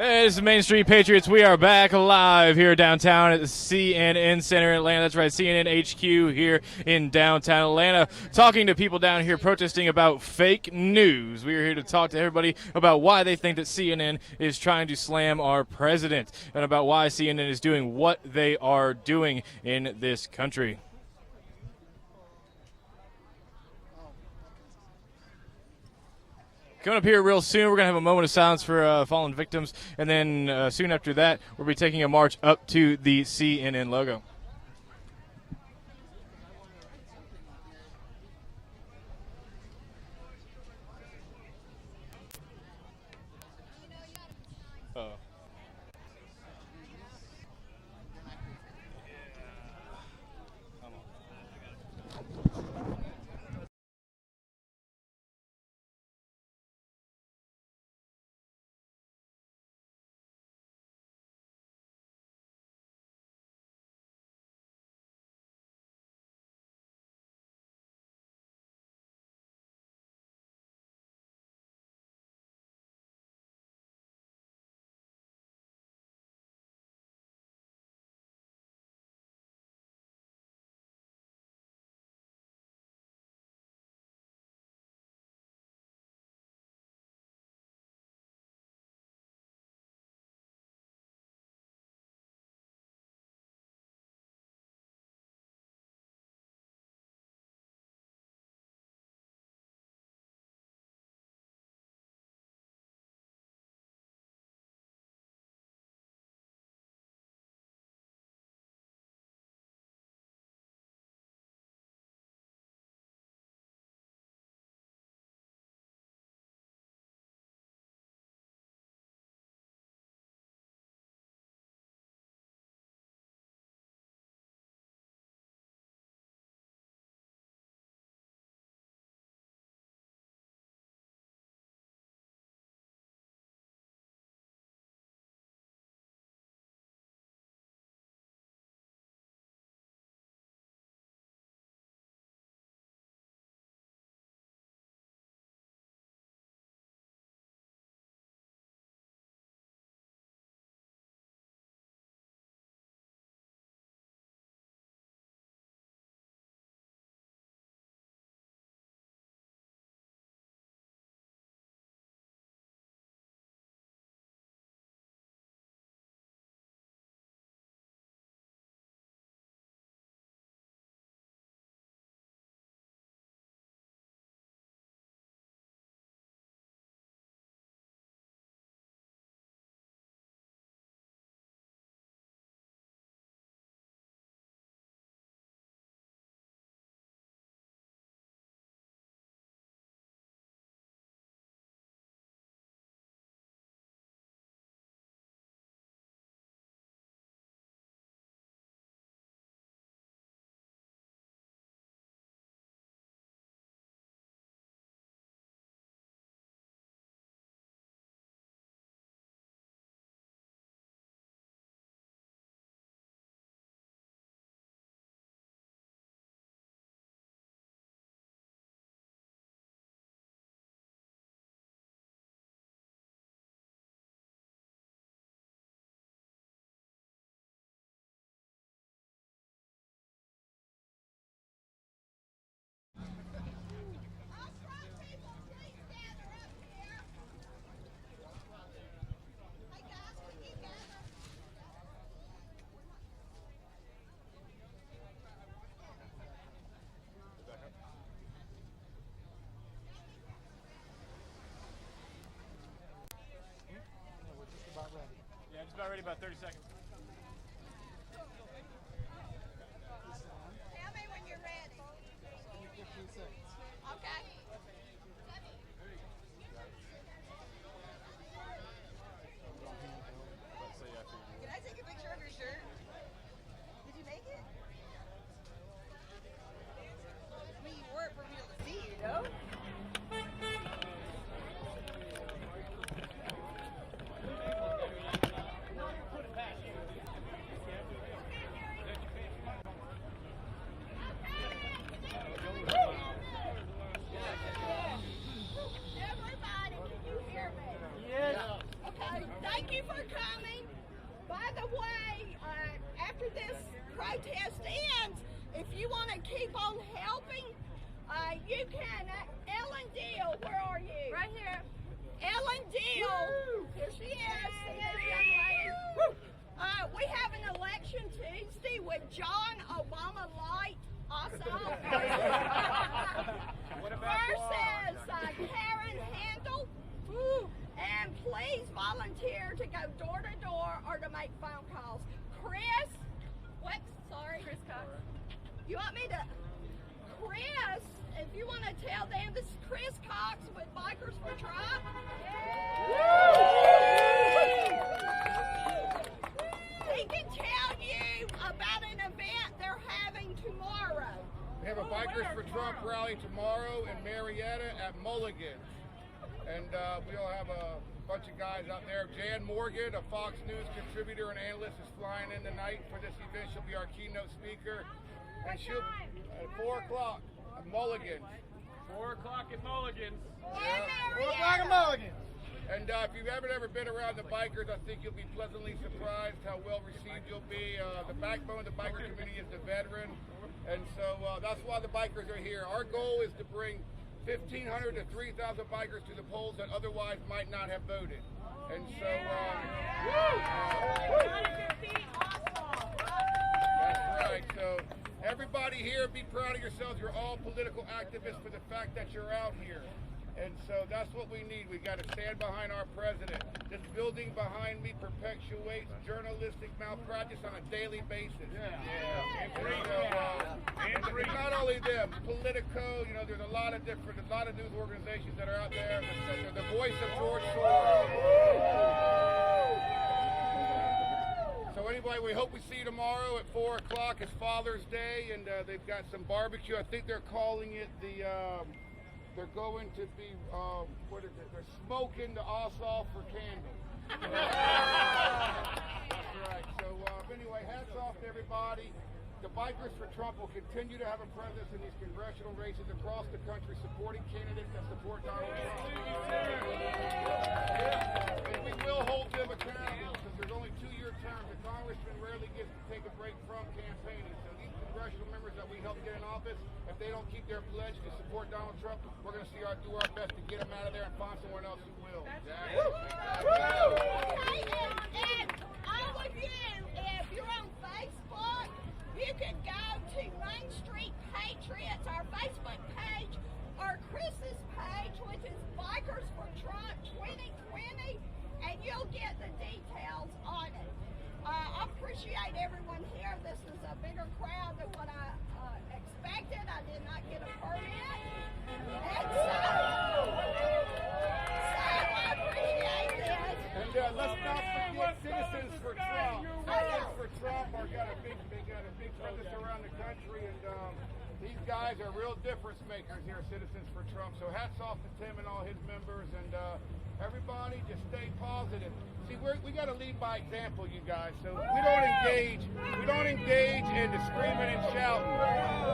Hey, this is Main Street Patriots. We are back live here downtown at the CNN Center in Atlanta. That's right, CNN HQ here in downtown Atlanta. Talking to people down here protesting about fake news. We are here to talk to everybody about why they think that CNN is trying to slam our president and about why CNN is doing what they are doing in this country. Coming up here real soon, we're going to have a moment of silence for fallen victims, and then soon after that, we'll be taking a march up to the CNN logo. Yeah, just about ready, about 30 seconds. Tell me when you're ready. 15 seconds. Okay. Can I take a picture of your shirt? Did you make it? I mean, you wore it for people to see, you know? coming. By the way, after this protest ends, if you want to keep on helping, you can. Ellen Deal, where are you? Right here. Ellen Deal. Here she is. We have an election Tuesday with John Obama Light also. Versus Karen Handel. And please volunteer to go door to door or to make phone calls. Chris, what? Sorry. Chris Cox. You want me to? Chris, if you want to tell them, this is Chris Cox with Bikers for Trump. He can tell you about an event they're having tomorrow. We have a Bikers for Trump rally tomorrow in Marietta at Mulligan's. And we'll have a bunch of guys out there. Jan Morgan, a Fox News contributor and analyst, is flying in tonight for this event. She'll be our keynote speaker. And she'll at 4 o'clock at Mulligan's. 4 o'clock at Mulligan's. 4 o'clock at Mulligan's. And if you've ever been around the bikers, I think you'll be pleasantly surprised how well received you'll be. The backbone of the biker community is the veteran. And so that's why the bikers are here. Our goal is to bring 1,500 to 3,000 bikers to the polls that otherwise might not have voted. And so, that's right. So everybody here, be proud of yourselves. You're all political activists for the fact that you're out here. And so that's what we need. We got to stand behind our president. This building behind me perpetuates journalistic malpractice on a daily basis. And not only them, Politico, you know, there's a lot of news organizations that are out there. The voice of George Soros. So anyway, we hope we see you tomorrow at 4 o'clock. It's Father's Day, and they've got some barbecue. I think they're calling it the... they're going to be, what is it? They're smoking the Ossoff for candles. That's right. So anyway, hats off to everybody. The Bikers for Trump will continue to have a presence in these congressional races across the country, supporting candidates that support Donald Trump. And we will hold them accountable because there's only 2-year terms. The congressman rarely gets to take a break from campaigning. So these congressional members that we help get in office, if they don't keep their pledge to support Donald Trump, we're going to do our best to get them out of there and find someone else who will. And all of you, if you're on Facebook, you can go to Main Street Patriots, our Facebook page, or Chris's page, which is Bikers for Trump 2020, and you'll get the details on it. I appreciate everyone here. This is a bigger crowd than what I expected. I did not get a permit. And so I appreciate this. And let's not forget Citizens for Trump. Citizens for Trump they got a big presence around the country, and these guys are real difference makers here at Citizens for Trump. So hats off to Tim and all his members, and everybody just stay positive. See, we got to lead by example, you guys. So we don't engage in the screaming and shouting.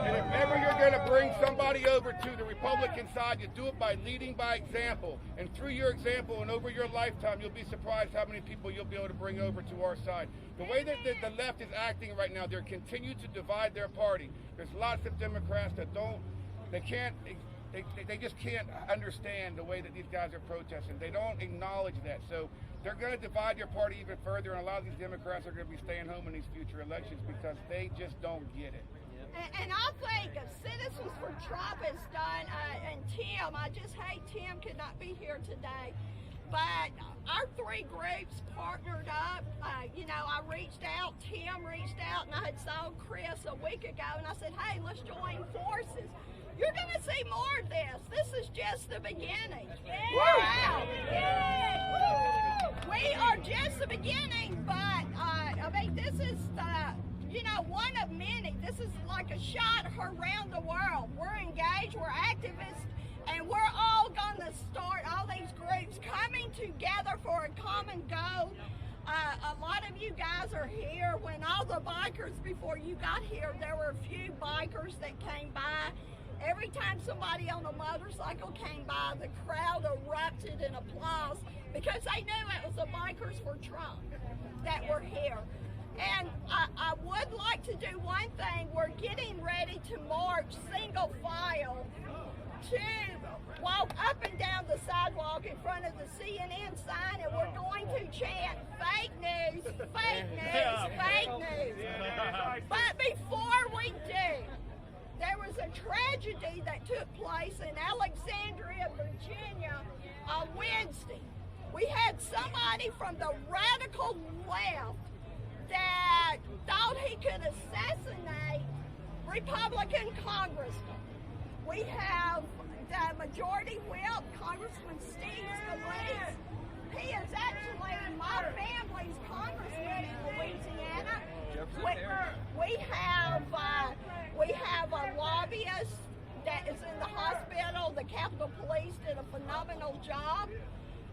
And if ever you're going to bring somebody over to the Republican side, you do it by leading by example. And through your example and over your lifetime, you'll be surprised how many people you'll be able to bring over to our side. The way that the left is acting right now, they're continuing to divide their party. There's lots of Democrats that they just can't understand the way that these guys are protesting. They don't acknowledge that. So they're going to divide your party even further, and a lot of these Democrats are going to be staying home in these future elections because they just don't get it. And I think Citizens for Trump has done, and Tim, I just hate Tim could not be here today, but our 3 groups partnered up. I reached out, Tim reached out, and I had saw Chris a week ago, and I said, hey, let's join forces. You're going to see more of this. This is just the beginning. We're out. We are just the beginning, but this is one of many. This is like a shot around the world. We're engaged, we're activists, and we're all going to start all these groups coming together for a common goal. A lot of you guys are here. When all the bikers before you got here, there were a few bikers that came by. Every time somebody on a motorcycle came by, the crowd erupted in applause. because they knew it was the bikers for Trump that were here. And I would like to do one thing. We're getting ready to march single file to walk up and down the sidewalk in front of the CNN sign, and we're going to chant fake news, fake news, fake news. But before we do, there was a tragedy that took place in Alexandria, Virginia on Wednesday. We had somebody from the radical left that thought he could assassinate Republican congressmen. We have the majority whip, Congressman Steve Scalise. He is actually my family's congressman in Louisiana. We have a lobbyist that is in the hospital. The Capitol Police did a phenomenal job.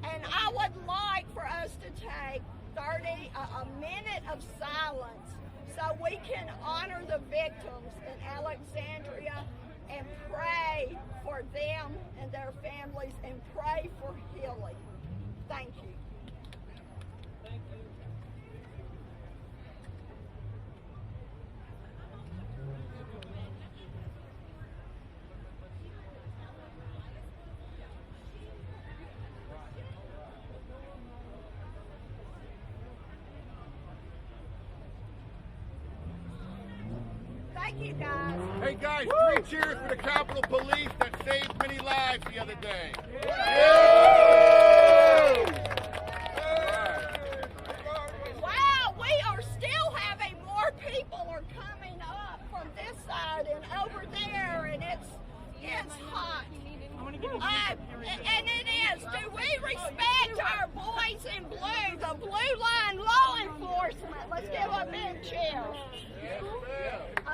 And I would like for us to take a minute of silence so we can honor the victims in Alexandria and pray for them and their families and pray for healing. Thank you. Thank you. Thank you, guys. Hey guys, 3 cheers for the Capitol Police that saved many lives the other day. Wow, we are still having more people are coming up from this side and over there, and it's hot. And it is. Do we respect our boys in blue, the blue line law enforcement? Let's give them a big cheer.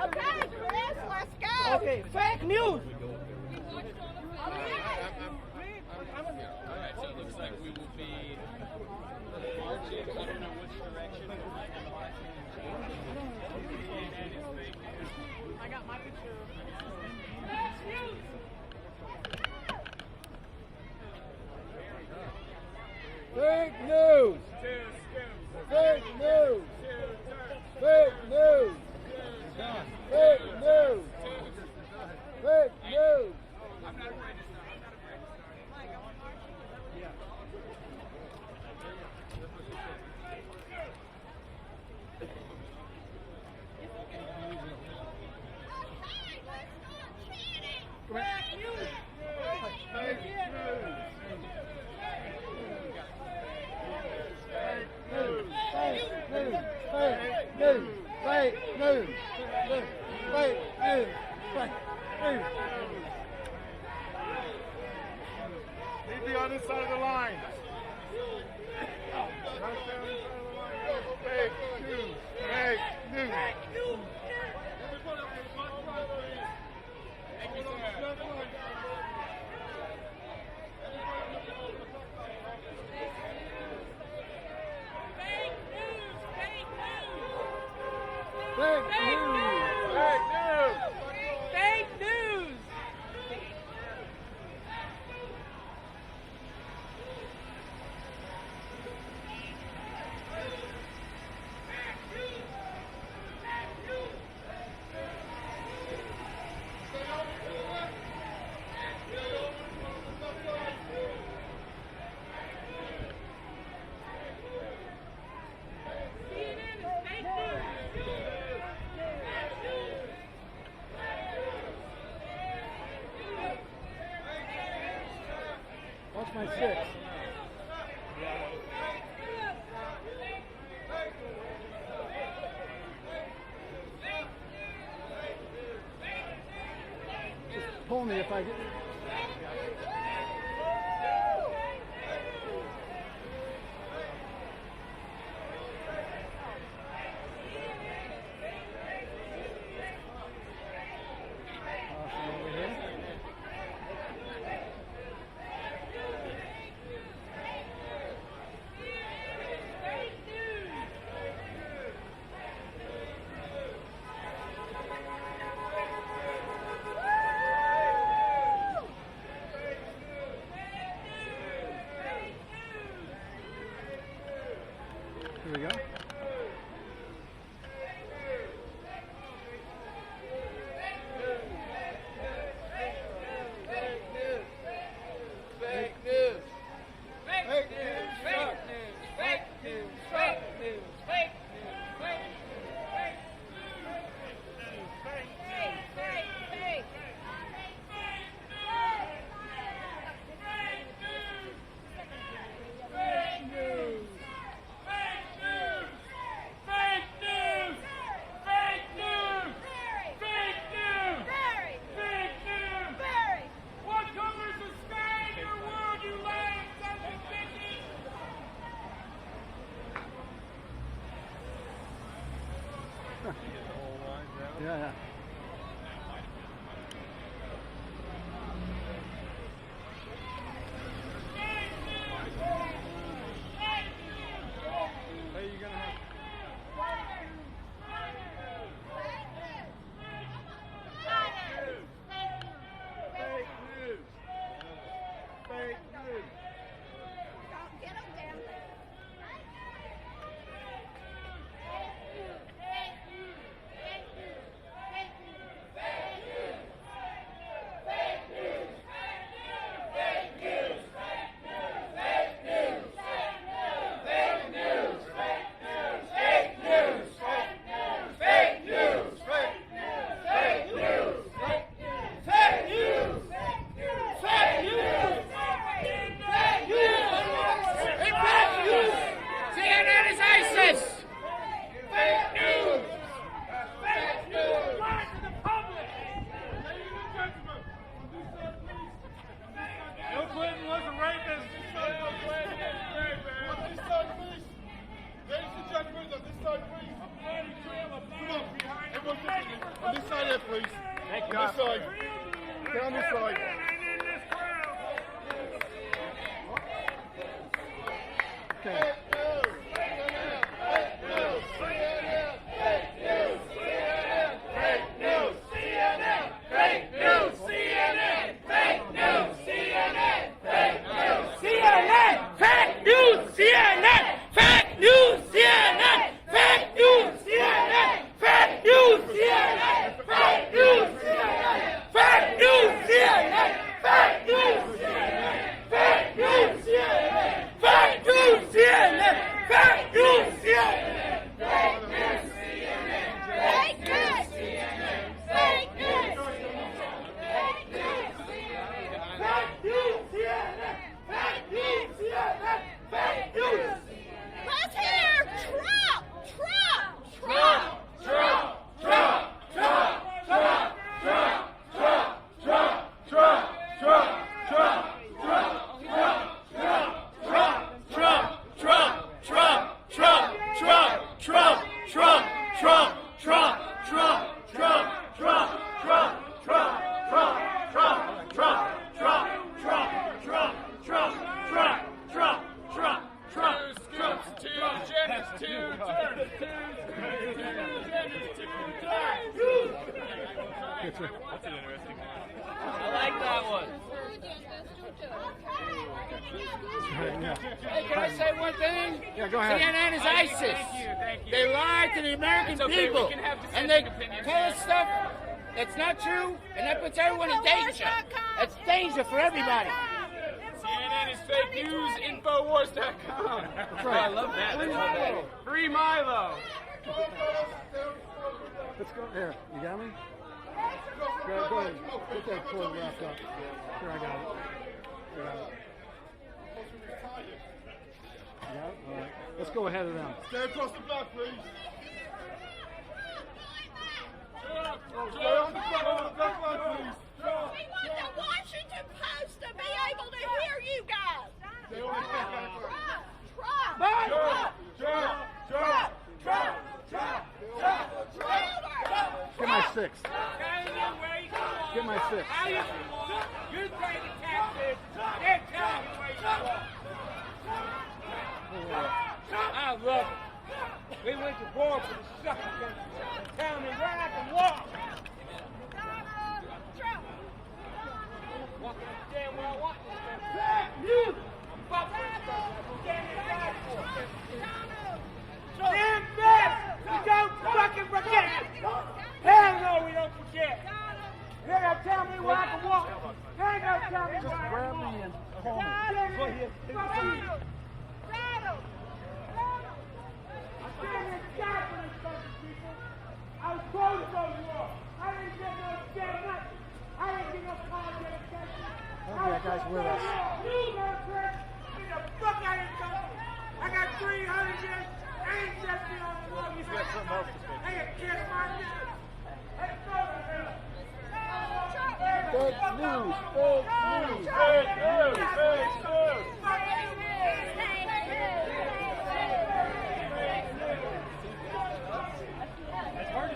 Okay, Chris, let's go. Okay, fake news. All right, so it looks like we will be marching. I don't know which direction. I got my picture. Fake news! Fake news! Fake news! Fake news! Fake news! Leave the other side of the line. Fake news. Fake news. Fake news! Fake news! Fake news! Watch my six. Just pull me if I get. Yeah. Hey, you're gonna have. Fake news. Fake news. Get them down there. Bill Clinton was a rapist. Ladies and gentlemen, on this side, please. Come on, everyone, on this side here, please. Thank you. On this side. Get on this side. Okay. Let's hear Trump! That's an interesting one. I like that one. Hey, can I say one thing? Yeah, go ahead. CNN is ISIS. Thank you. They lie to the American people. We can have And they dissenting opinions. tell us stuff that's not true, and that puts everyone in danger. That's danger for everybody. CNN is fake news, Infowars.com. That's right. I love that. That's Milo. Free Milo. Let's go. Here, you got me? Go ahead. Get that cord wrapped up. Here, I got it. You got it? All right. Let's go ahead of them. Stay across the block, please. We want the Washington Post to be able to hear you guys. Get my six. Get my six. You're paying the taxes. They're telling you where you are. I love it. We went to war for the suckers and telling me where I can walk. Walking up the damn where I want this. You! Stand back! We don't fucking forget! Hell no, we don't forget! You ain't gonna tell me where I can walk! You ain't gonna tell me where I can walk! Grab me and call me. I was told to go to war. I didn't get no damn nothing. I didn't get no college education. Okay, that guy's with us. You go, Chris. Get the fuck out of here. I got 300 years. I ain't just been on the road. You got something else to say. I ain't kiss my dick. Let's go to hell. Fake news. Fake news. Fake news. Fake news. It's hard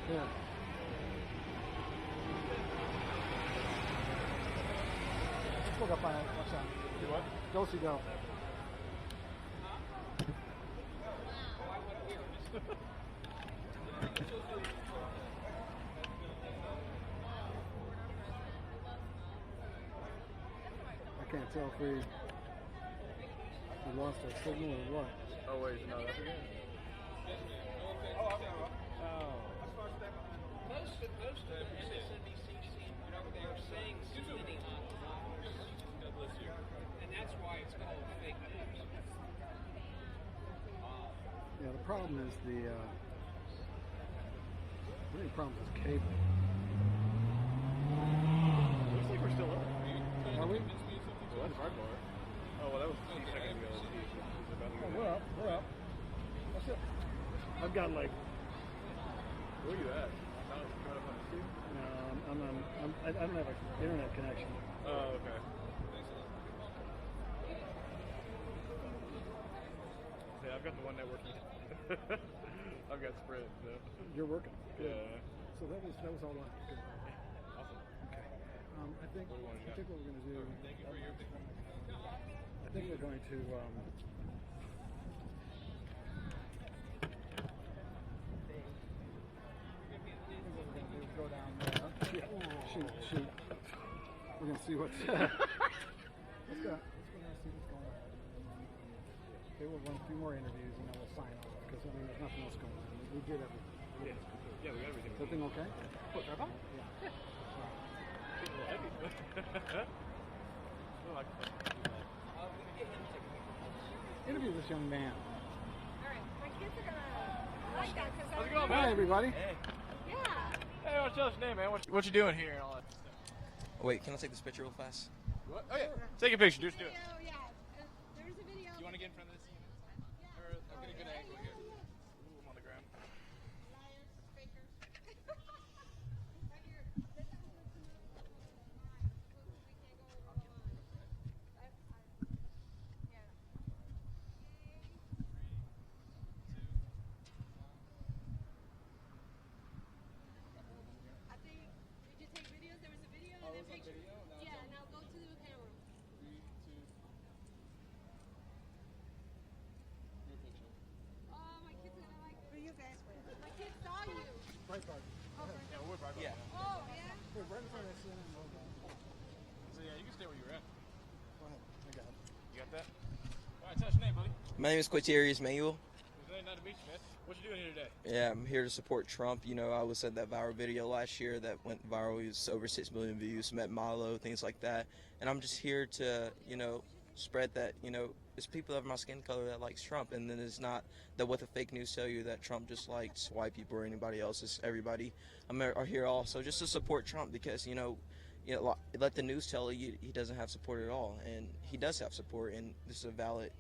Yeah. Let's look up on it. What's that? Do what? Go-see go. I can't tell if we lost our signal or what. Oh, wait, no, that's again. Most of MSNBC, they are saying CNN, and that's why it's called fake news. Yeah, the problem is the main problem is cable. Looks like we're still up. Are we? Well, that's our bar. Oh, well, that was 2 seconds ago. Oh, we're up. We're up. That's it. I've got like. Where are you at? Coming up on the screen? No, I don't have an internet connection. Oh, okay. See, I've got the one network. I've got Sprint. So. You're working. Good. Yeah. So that was all right. Good. Awesome. Okay. I think what we're going to do. I think we're going to. Go down there. Shoot. We're gonna see what's. Let's go down and see what's going on. Okay, we'll run a few more interviews and then we'll sign off because I mean there's nothing else going on. We did everything. Yeah, we got everything. Is everything okay? What, tripod? Yeah. Interview this young man. All right, my kids are gonna like that because How's it going, man? Hi, everybody. Hey. Yeah. Hey, what's your name, man? What you doing here and all that stuff? Wait, can I take this picture real fast? What? Oh, yeah. Take a picture. Just do it. Yeah. There's a video. You want to get in front of this? Or I'll get a good angle here. Ooh, I'm on the ground. Liars, fakers. Right here. I think, did you take videos? There was a video and then pictures. Yeah, now go to the camera. 3, 2. Your picture. Oh, my kids are gonna like. Who you guys with? My kids saw you. Breitbart. Yeah, we're right. Yeah. Oh, yeah. Hey, right in front of that CNN logo. So, yeah, you can stay where you were at. Go ahead. I got it. You got that? All right, tell us your name, buddy. My name is Quaterius Manuel. Nice to meet you, man. What you doing here today? Yeah, I'm here to support Trump. You know, I was at that viral video last year that went viral. It was over 6 million views, met Milo, things like that. And I'm just here to, spread that, it's people of my skin color that likes Trump. And then it's not that what the fake news tell you that Trump just likes white people or anybody else. It's everybody. I'm here also just to support Trump because, let the news tell you he doesn't have support at all. And he does have support. And this is a valid,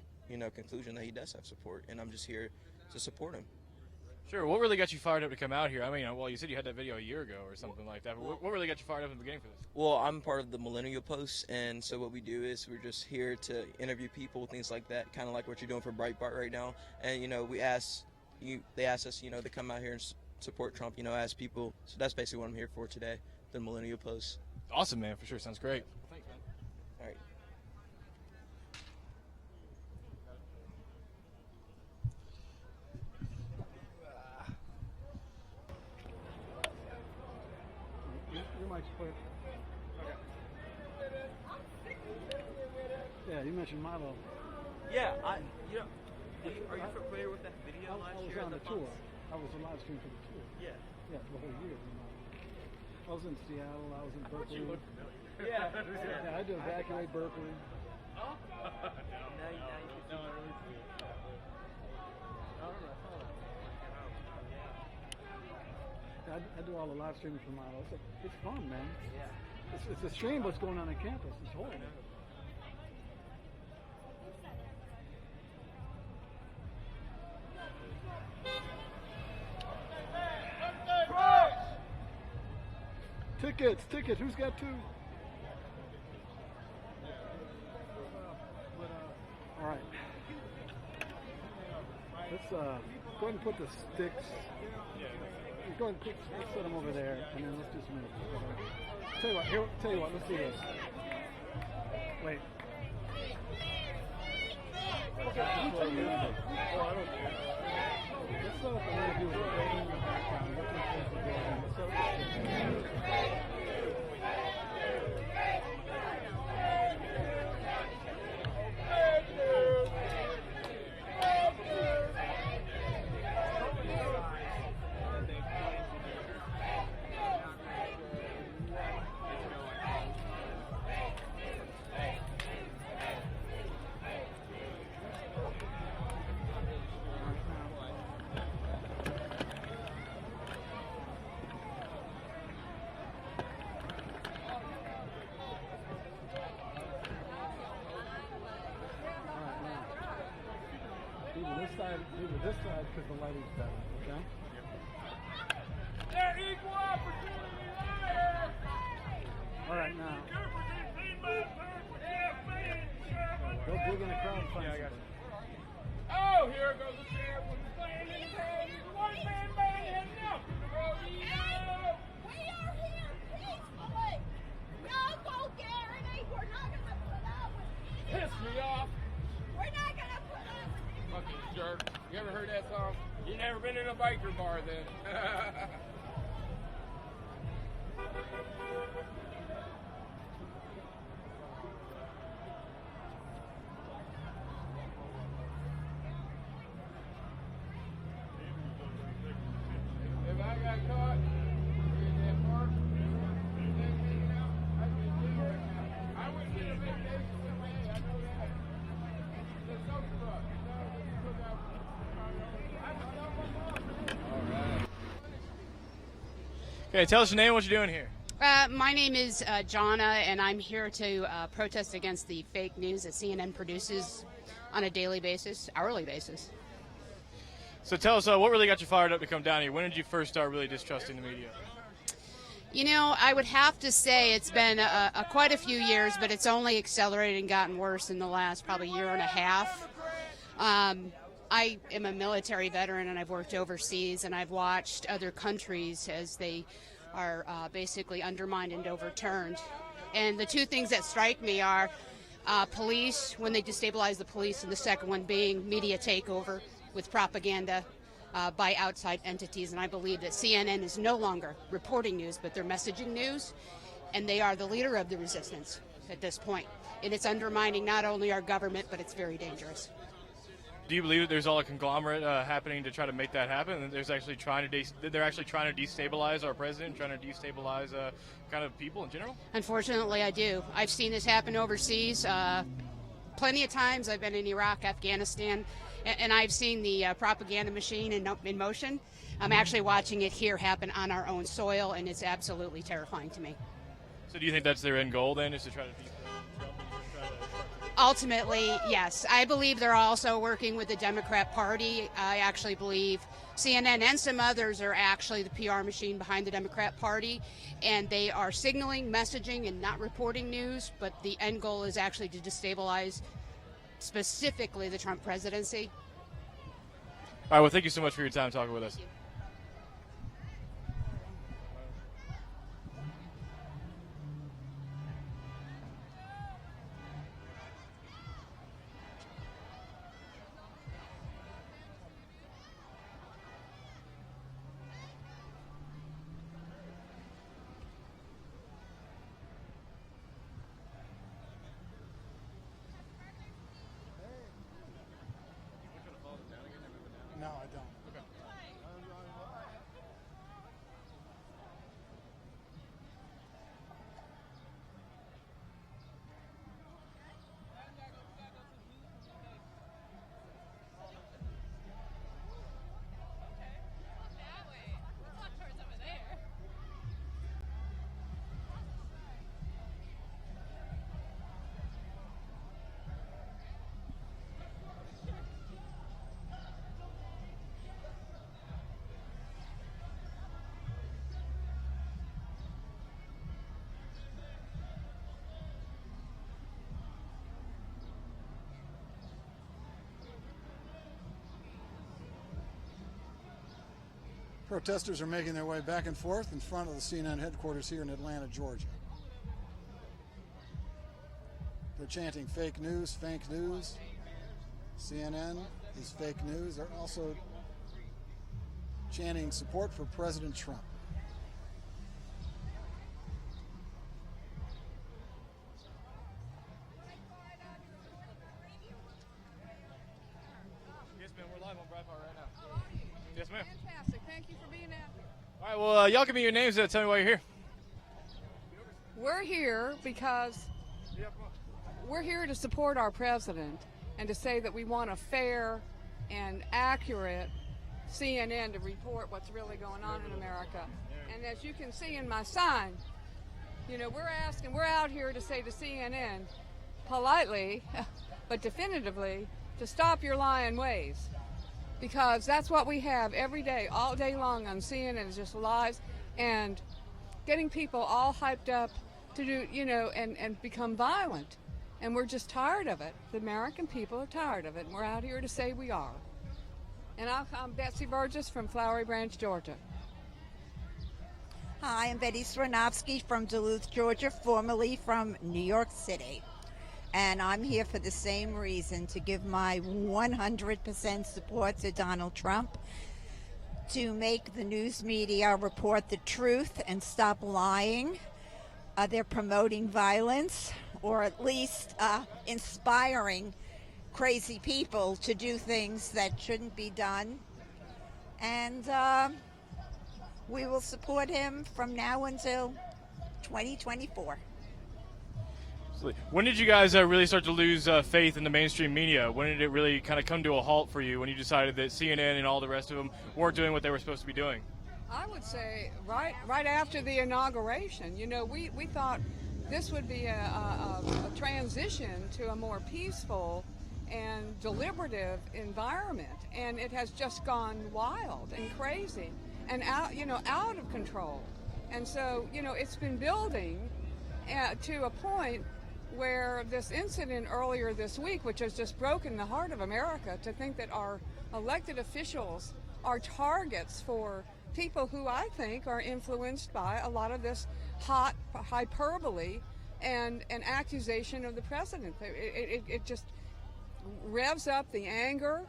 conclusion that he does have support. And I'm just here to support him. Sure. What really got you fired up to come out here? I mean, well, you said you had that video a year ago or something like that. But what really got you fired up in the beginning for this? Well, I'm part of the Millennial Post, and so what we do is we're just here to interview people, things like that, kind of like what you're doing for Breitbart right now. And they asked us, to come out here and support Trump, ask people. So that's basically what I'm here for today, the Millennial Post. Awesome, man. For sure. Sounds great. Well, thanks, man. All right. Your mic's clear. Yeah, you mentioned Milo. Yeah, are you familiar with that video last year? I was on the tour. I was a live stream for the tour. Yeah. Yeah, for the whole year. I was in Seattle. I was in Berkeley. You look familiar. Yeah. I had to evacuate Berkeley. Oh. Now you can see. No, I really see it. I don't know. I saw that. I do all the live streaming for Milo. It's fun, man. Yeah. It's a shame what's going on campus. It's horrible. Tickets. Who's got 2? All right. Let's go ahead and put the sticks. Go ahead and let's set them over there, and then let's do some. Tell you what. Let's do this. Wait. Okay. Oh, I don't care. Let's set up an interview with the building in the background. Looking towards the building. Let's set up either this side because the lighting's better, okay? They're equal opportunity liars! All right, now. Go dig in the crowd and find somebody. Oh, here goes the sheriff with the plan in his hand. He's a one-man band heading out to the rodeo. We are here peacefully. No vulgarity. We're not going to put up with it. Piss me off. We're not going to put up with it. Fucking jerk. You ever heard that song? You never been in a biker bar then. If I got caught in that park, I would get a vacation with my head. I know that. The soap truck. Okay, tell us your name, what you're doing here. My name is Jonna, and I'm here to protest against the fake news that CNN produces on a daily basis, hourly basis. So tell us, what really got you fired up to come down here? When did you first start really distrusting the media? You know, I would have to say it's been quite a few years, but it's only accelerated and gotten worse in the last probably year and a half. I am a military veteran, and I've worked overseas, and I've watched other countries as they are basically undermined and overturned. And the two things that strike me are police, when they destabilize the police, and the second one being media takeover with propaganda by outside entities. And I believe that CNN is no longer reporting news, but they're messaging news, and they are the leader of the resistance at this point. And it's undermining not only our government, but it's very dangerous. Do you believe that there's all a conglomerate happening to try to make that happen? And there's actually they're actually trying to destabilize our president, trying to destabilize kind of people in general? Unfortunately, I do. I've seen this happen overseas. Plenty of times. I've been in Iraq, Afghanistan, and I've seen the propaganda machine in motion. I'm actually watching it here happen on our own soil, and it's absolutely terrifying to me. So do you think that's their end goal then, is to try to Ultimately, yes. I believe they're also working with the Democrat Party. I actually believe CNN and some others are actually the PR machine behind the Democrat Party, and they are signaling, messaging, and not reporting news, but the end goal is actually to destabilize specifically the Trump presidency. All right, well, thank you so much for your time talking with us. No, I don't. Okay. Protesters are making their way back and forth in front of the CNN headquarters here in Atlanta, Georgia. They're chanting fake news, fake news. CNN is fake news. They're also chanting support for President Trump. Yes, ma'am. We're live on Breitbart right now. Yes, ma'am. Fantastic. Thank you for being there. All right. Well, y'all give me your names. Tell me why you're here. We're here because we're here to support our president and to say that we want a fair and accurate CNN to report what's really going on in America. And as you can see in my sign, you know, we're out here to say to CNN politely, but definitively, to stop your lying ways. Because that's what we have every day, all day long on CNN is just lies and getting people all hyped up to do, you know, and become violent. And we're just tired of it. The American people are tired of it, and we're out here to say we are. And I'm Betsy Burgess from Flowery Branch, Georgia. Hi, I'm Betty Swarovski from Duluth, Georgia, formerly from New York City. And I'm here for the same reason, to give my 100% support to Donald Trump, to make the news media report the truth and stop lying. They're promoting violence, or at least inspiring crazy people to do things that shouldn't be done. And we will support him from now until 2024. When did you guys really start to lose faith in the mainstream media? When did it really kind of come to a halt for you when you decided that CNN and all the rest of them weren't doing what they were supposed to be doing? I would say right after the inauguration. You know, we thought this would be a transition to a more peaceful and deliberative environment, and it has just gone wild and crazy and out of control. And so, you know, it's been building to a point where this incident earlier this week, which has just broken the heart of America, to think that our elected officials are targets for people who I think are influenced by a lot of this hot hyperbole and an accusation of the president. It just revs up the anger,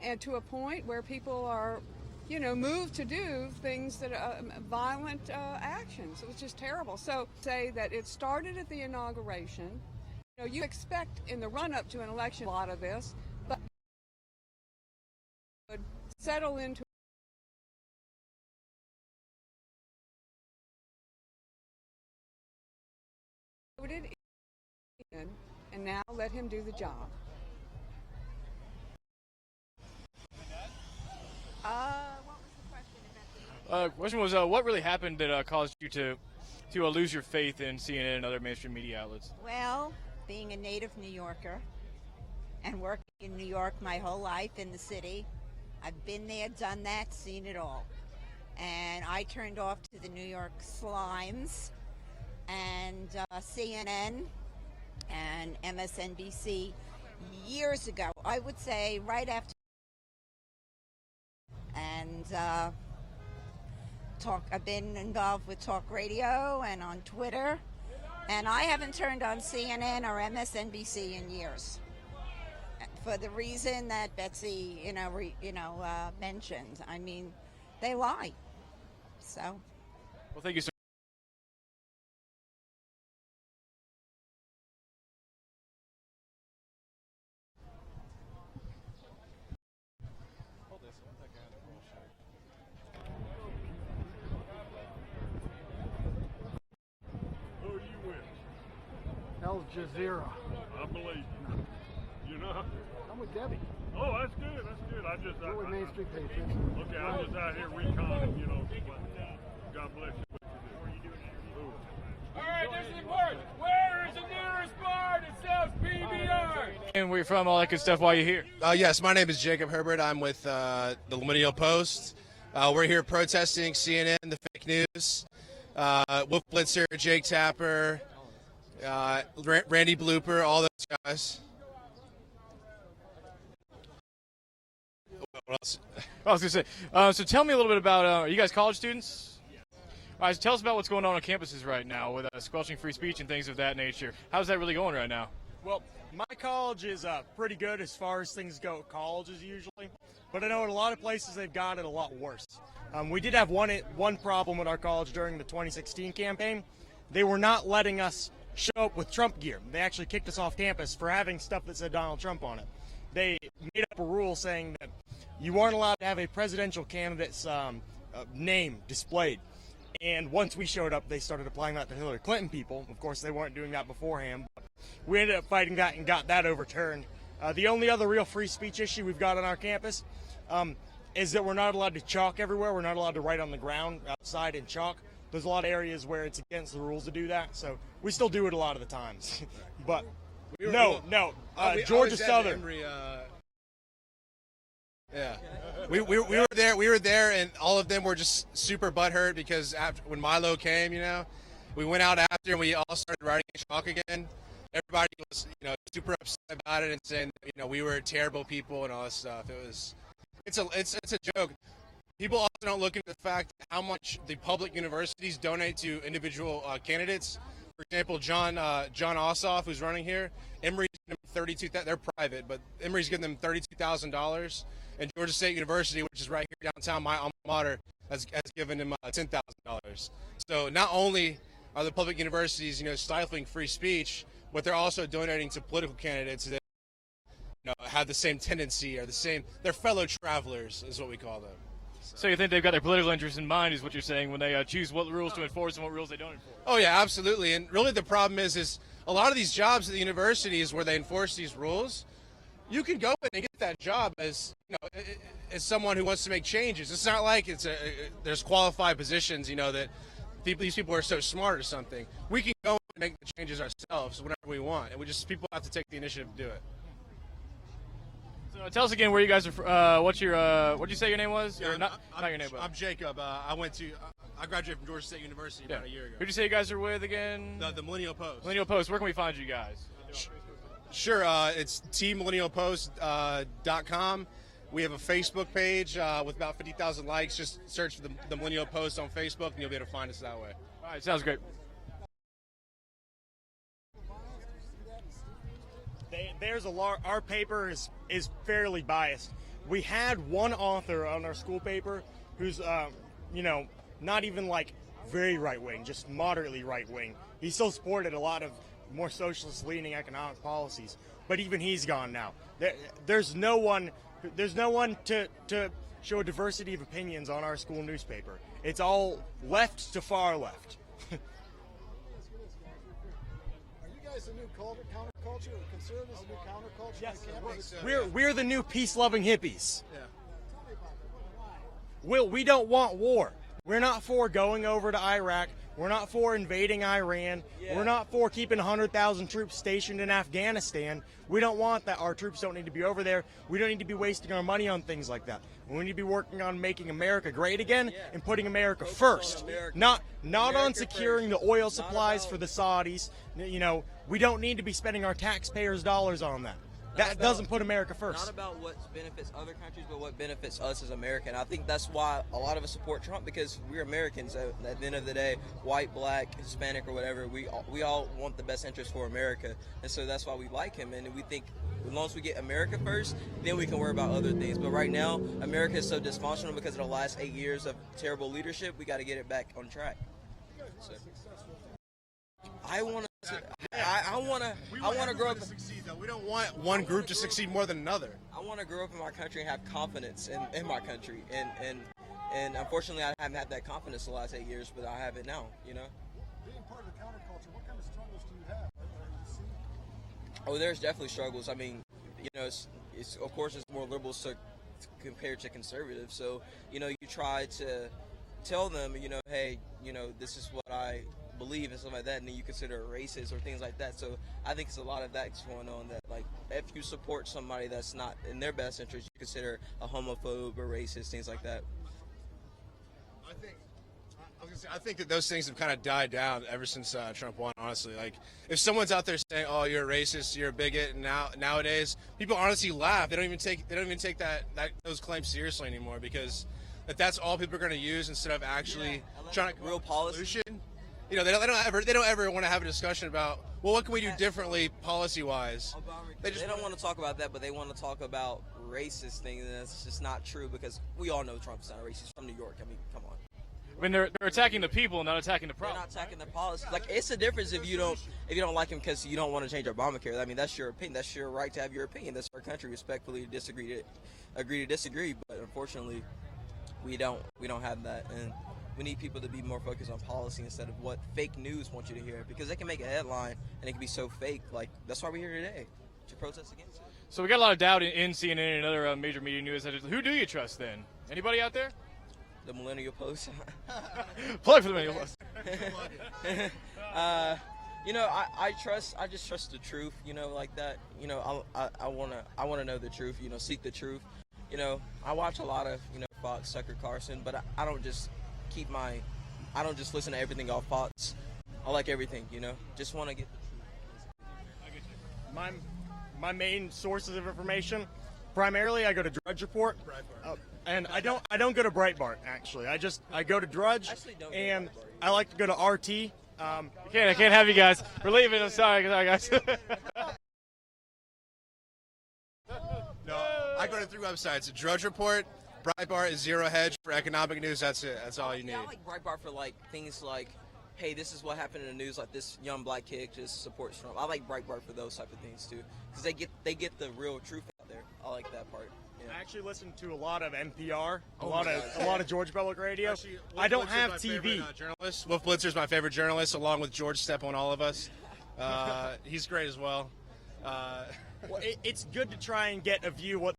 and to a point where people are, you know, moved to do things that are violent actions. It was just terrible. So say that it started at the inauguration. You know, you expect in the run-up to an election a lot of this, but it would settle into and now let him do the job. Question was, what really happened that caused you to lose your faith in CNN and other mainstream media outlets? Well, being a native New Yorker and working in New York my whole life in the city, I've been there, done that, seen it all. And I turned off to the New York slimes and CNN and MSNBC years ago. I would say right after. And I've been involved with talk radio and on Twitter, and I haven't turned on CNN or MSNBC in years, for the reason that Betsy, mentioned. I mean, they lie. So. Well, thank you, sir. Al Jazeera. I believe you. You know? I'm with Debbie. Oh, that's good. That's good. We're with Main Street Patriots. Okay, I'm just out here reconning, you know. God bless you. What you doing? All right, this is important. Where is the nearest bar that sells PBR? And where you're from, all that good stuff, while you're here. Yes, my name is Jacob Herbert. I'm with the Millennial Post. We're here protesting CNN, the fake news. Wolf Blitzer, Jake Tapper, Randy Blooper, all those guys. What else? I was going to say, so tell me a little bit about, are you guys college students? All right, so tell us about what's going on campuses right now with squelching free speech and things of that nature. How's that really going right now? Well, my college is pretty good as far as things go at colleges usually, but I know in a lot of places they've got it a lot worse. We did have one problem with our college during the 2016 campaign. They were not letting us show up with Trump gear. They actually kicked us off campus for having stuff that said Donald Trump on it. They made up a rule saying that you weren't allowed to have a presidential candidate's name displayed. And once we showed up, they started applying that to Hillary Clinton people. Of course, they weren't doing that beforehand. But we ended up fighting that and got that overturned. The only other real free speech issue we've got on our campus is that we're not allowed to chalk everywhere. We're not allowed to write on the ground outside in chalk. There's a lot of areas where it's against the rules to do that. So we still do it a lot of the times. But Georgia Southern. Yeah, we were there, and all of them were just super butthurt because when Milo came, we went out after and we all started writing in chalk again. Everybody was, super upset about it and saying, we were terrible people and all this stuff. It's a joke. People also don't look into the fact how much the public universities donate to individual candidates. For example, John Ossoff, who's running here, Emory's giving them they're private, but Emory's giving them $32,000. And Georgia State University, which is right here downtown, my alma mater, has given him $10,000. So not only are the public universities, stifling free speech, but they're also donating to political candidates that, have the same tendency or they're fellow travelers, is what we call them. So you think they've got their political interests in mind, is what you're saying, when they choose what rules to enforce and what rules they don't enforce? Oh yeah, absolutely. And really, the problem is a lot of these jobs at the universities where they enforce these rules, you can go in and get that job as as someone who wants to make changes. It's not like there's qualified positions, that these people are so smart or something. We can go and make the changes ourselves whenever we want, and people have to take the initiative to do it. So tell us again where you guys are. What'd you say your name was? Yeah, not your name, but I'm Jacob. I graduated from Georgia State University about a year ago. Who'd you say you guys are with again? The Millennial Post. Millennial Post. Where can we find you guys? Sure, it's tmillennialpost.com. We have a Facebook page with about 50,000 likes. Just search for the Millennial Post on Facebook, and you'll be able to find us that way. All right, sounds great. Our paper is fairly biased. We had one author on our school paper who's, not even like very right-wing, just moderately right-wing. He still supported a lot of more socialist-leaning economic policies, but even he's gone now. There's no one to show a diversity of opinions on our school newspaper. It's all left to far left. Are you guys the new counterculture? Or conservatives, the new counterculture? Yes, on campus? we're the new peace-loving hippies. We don't want war. We're not for going over to Iraq. We're not for invading Iran. Yeah. We're not for keeping 100,000 troops stationed in Afghanistan. We don't want that. Our troops don't need to be over there. We don't need to be wasting our money on things like that. We need to be working on making America great again and putting America first. Not on securing the oil supplies for the Saudis. We don't need to be spending our taxpayers' dollars on that. That doesn't put America first. Not about what benefits other countries, but what benefits us as American. I think that's why a lot of us support Trump, because we're Americans. At the end of the day, white, black, Hispanic, or whatever, we all want the best interest for America, and so that's why we like him. And we think as long as we get America first, then we can worry about other things. But right now, America is so dysfunctional because of the last 8 years of terrible leadership. We got to get it back on track. So, I want to grow up. Succeed, though. We don't want one group to succeed more than another. I want to grow up in my country and have confidence in my country, and unfortunately, I haven't had that confidence the last 8 years, but I have it now. Being part of the counterculture, what kind of struggles do you have? Oh, there's definitely struggles. I mean, it's of course it's more liberals compared to conservatives. So you try to tell them, hey, this is what I believe and stuff like that, and then you consider it racist or things like that. So I think it's a lot of that's going on, that like if you support somebody that's not in their best interest, you consider a homophobe or racist, things like that. I think I think that those things have kind of died down ever since Trump won. Honestly, like if someone's out there saying, "Oh, you're a racist, you're a bigot," and nowadays people honestly laugh. They don't even take those claims seriously anymore because that's all people are going to use instead of actually trying to real policy. You know, they don't ever want to have a discussion about, well, what can we do differently policy-wise? They don't want to talk about that, but they want to talk about racist things, and that's just not true because we all know Trump's not a racist. He's from New York. I mean, come on. I mean, they're attacking the people, not attacking the problem. They're not attacking the policy. Like, it's a difference if you don't like him because you don't want to change Obamacare. I mean, that's your opinion. That's your right to have your opinion. That's our country. Respectfully agree to disagree. But unfortunately, we don't have that, and we need people to be more focused on policy instead of what fake news wants you to hear, because they can make a headline and it can be so fake. Like, that's why we're here today, to protest against it. So we got a lot of doubt in CNN and other major media news. Who do you trust then? Anybody out there? The Millennial Post. Plug for the Millennial Post. You know, I just trust the truth. You know, like that. You know, I wanna know the truth. You know, seek the truth. You know, I watch a lot of Fox, Tucker Carlson, but I don't just I don't just listen to everything off Fox. I like everything. You know, just want to get the truth. My main sources of information, primarily I go to Drudge Report, and I don't go to Breitbart actually. I go to Drudge, and I like to go to RT. I can't have you guys. We're leaving. I'm sorry guys. No, I go to 3 websites: Drudge Report, Breitbart, is Zero Hedge for economic news. That's it. That's all you need. I like Breitbart for like things like, hey, this is what happened in the news. Like this young black kid just supports Trump. I like Breitbart for those type of things too, because they get the real truth out there. I like that part. Yeah. I actually listen to a lot of NPR, a lot of George Public Radio. Actually, I don't Blitzer's have my TV. Favorite, journalist. Wolf Blitzer is my favorite journalist, along with George Stepp on all of us. He's great as well. Well, it's good to try and get a view what.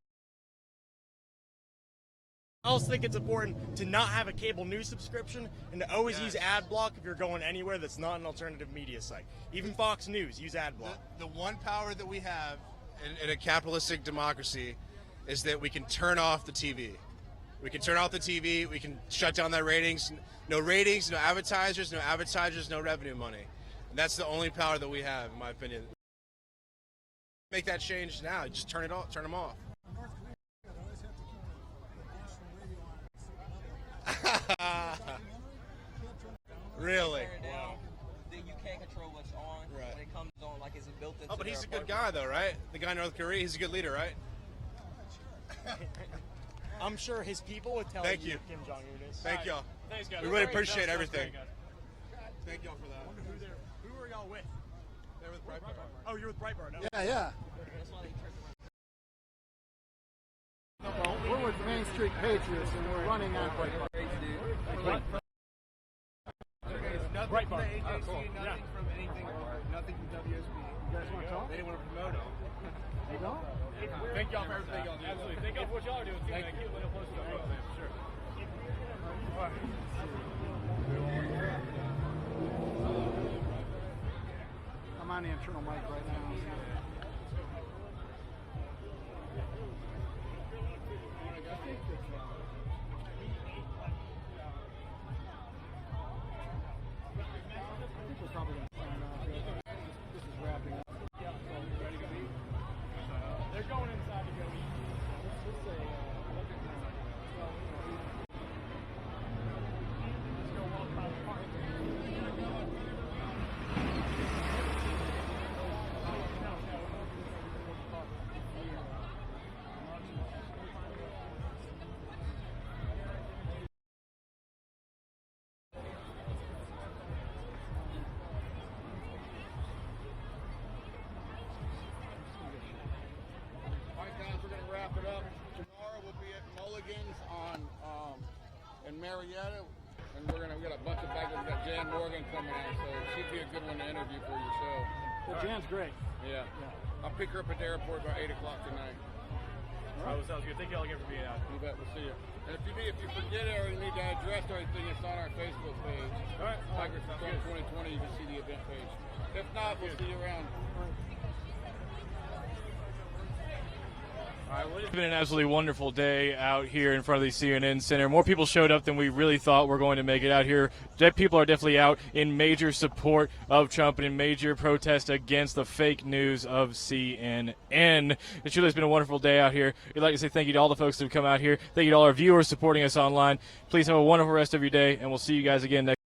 I also think it's important to not have a cable news subscription and to always use ad block if you're going anywhere that's not an alternative media site. Even Fox News, use ad block. The one power that we have in a capitalistic democracy is that we can turn off the TV. We can turn off the TV. We can shut down that ratings. No ratings, no advertisers, no revenue money. And that's the only power that we have, in my opinion. Make that change now. Just turn it off. Turn them off. Really? Wow. You can't control what's on. Right. When it comes on, like, is it built into? Oh, but he's a good guy, though, right? The guy in North Korea, he's a good leader, right? I'm sure his people would tell Thank you you. Kim Jong-un is. Thank y'all. Thanks, guys. We really appreciate everything. Thank y'all for that. Who are y'all with? They're with Breitbart. Oh, you're with Breitbart. No. Yeah. We're with Main Street Patriots, and we're running on Breitbart. Breitbart. Oh, cool. Nothing from anything, nothing from WSB. You guys want to talk? They didn't want to promote it. You don't? Thank y'all for everything y'all do. Absolutely. Thank y'all for what y'all are doing too. Thank you. Sure. I'm on the internal mic right now. They're going inside to go eat. Marietta, and we got a bunch of back there. We got Jan Morgan coming out, so she'd be a good one to interview for you. So, well, Jan's great. Yeah. I'll pick her up at the airport about 8 o'clock tonight. All right. Sounds good. Thank you all again for being out. You bet. We'll see you. And if you forget it or you need the address or anything, it's on our Facebook page. All right. Tigers 2020, you can see the event page. If not, we'll see you around. It's been an absolutely wonderful day out here in front of the CNN Center. More people showed up than we really thought were going to make it out here. People are definitely out in major support of Trump and in major protest against the fake news of CNN. It truly has been a wonderful day out here. We'd like to say thank you to all the folks who have come out here. Thank you to all our viewers supporting us online. Please have a wonderful rest of your day, and we'll see you guys again next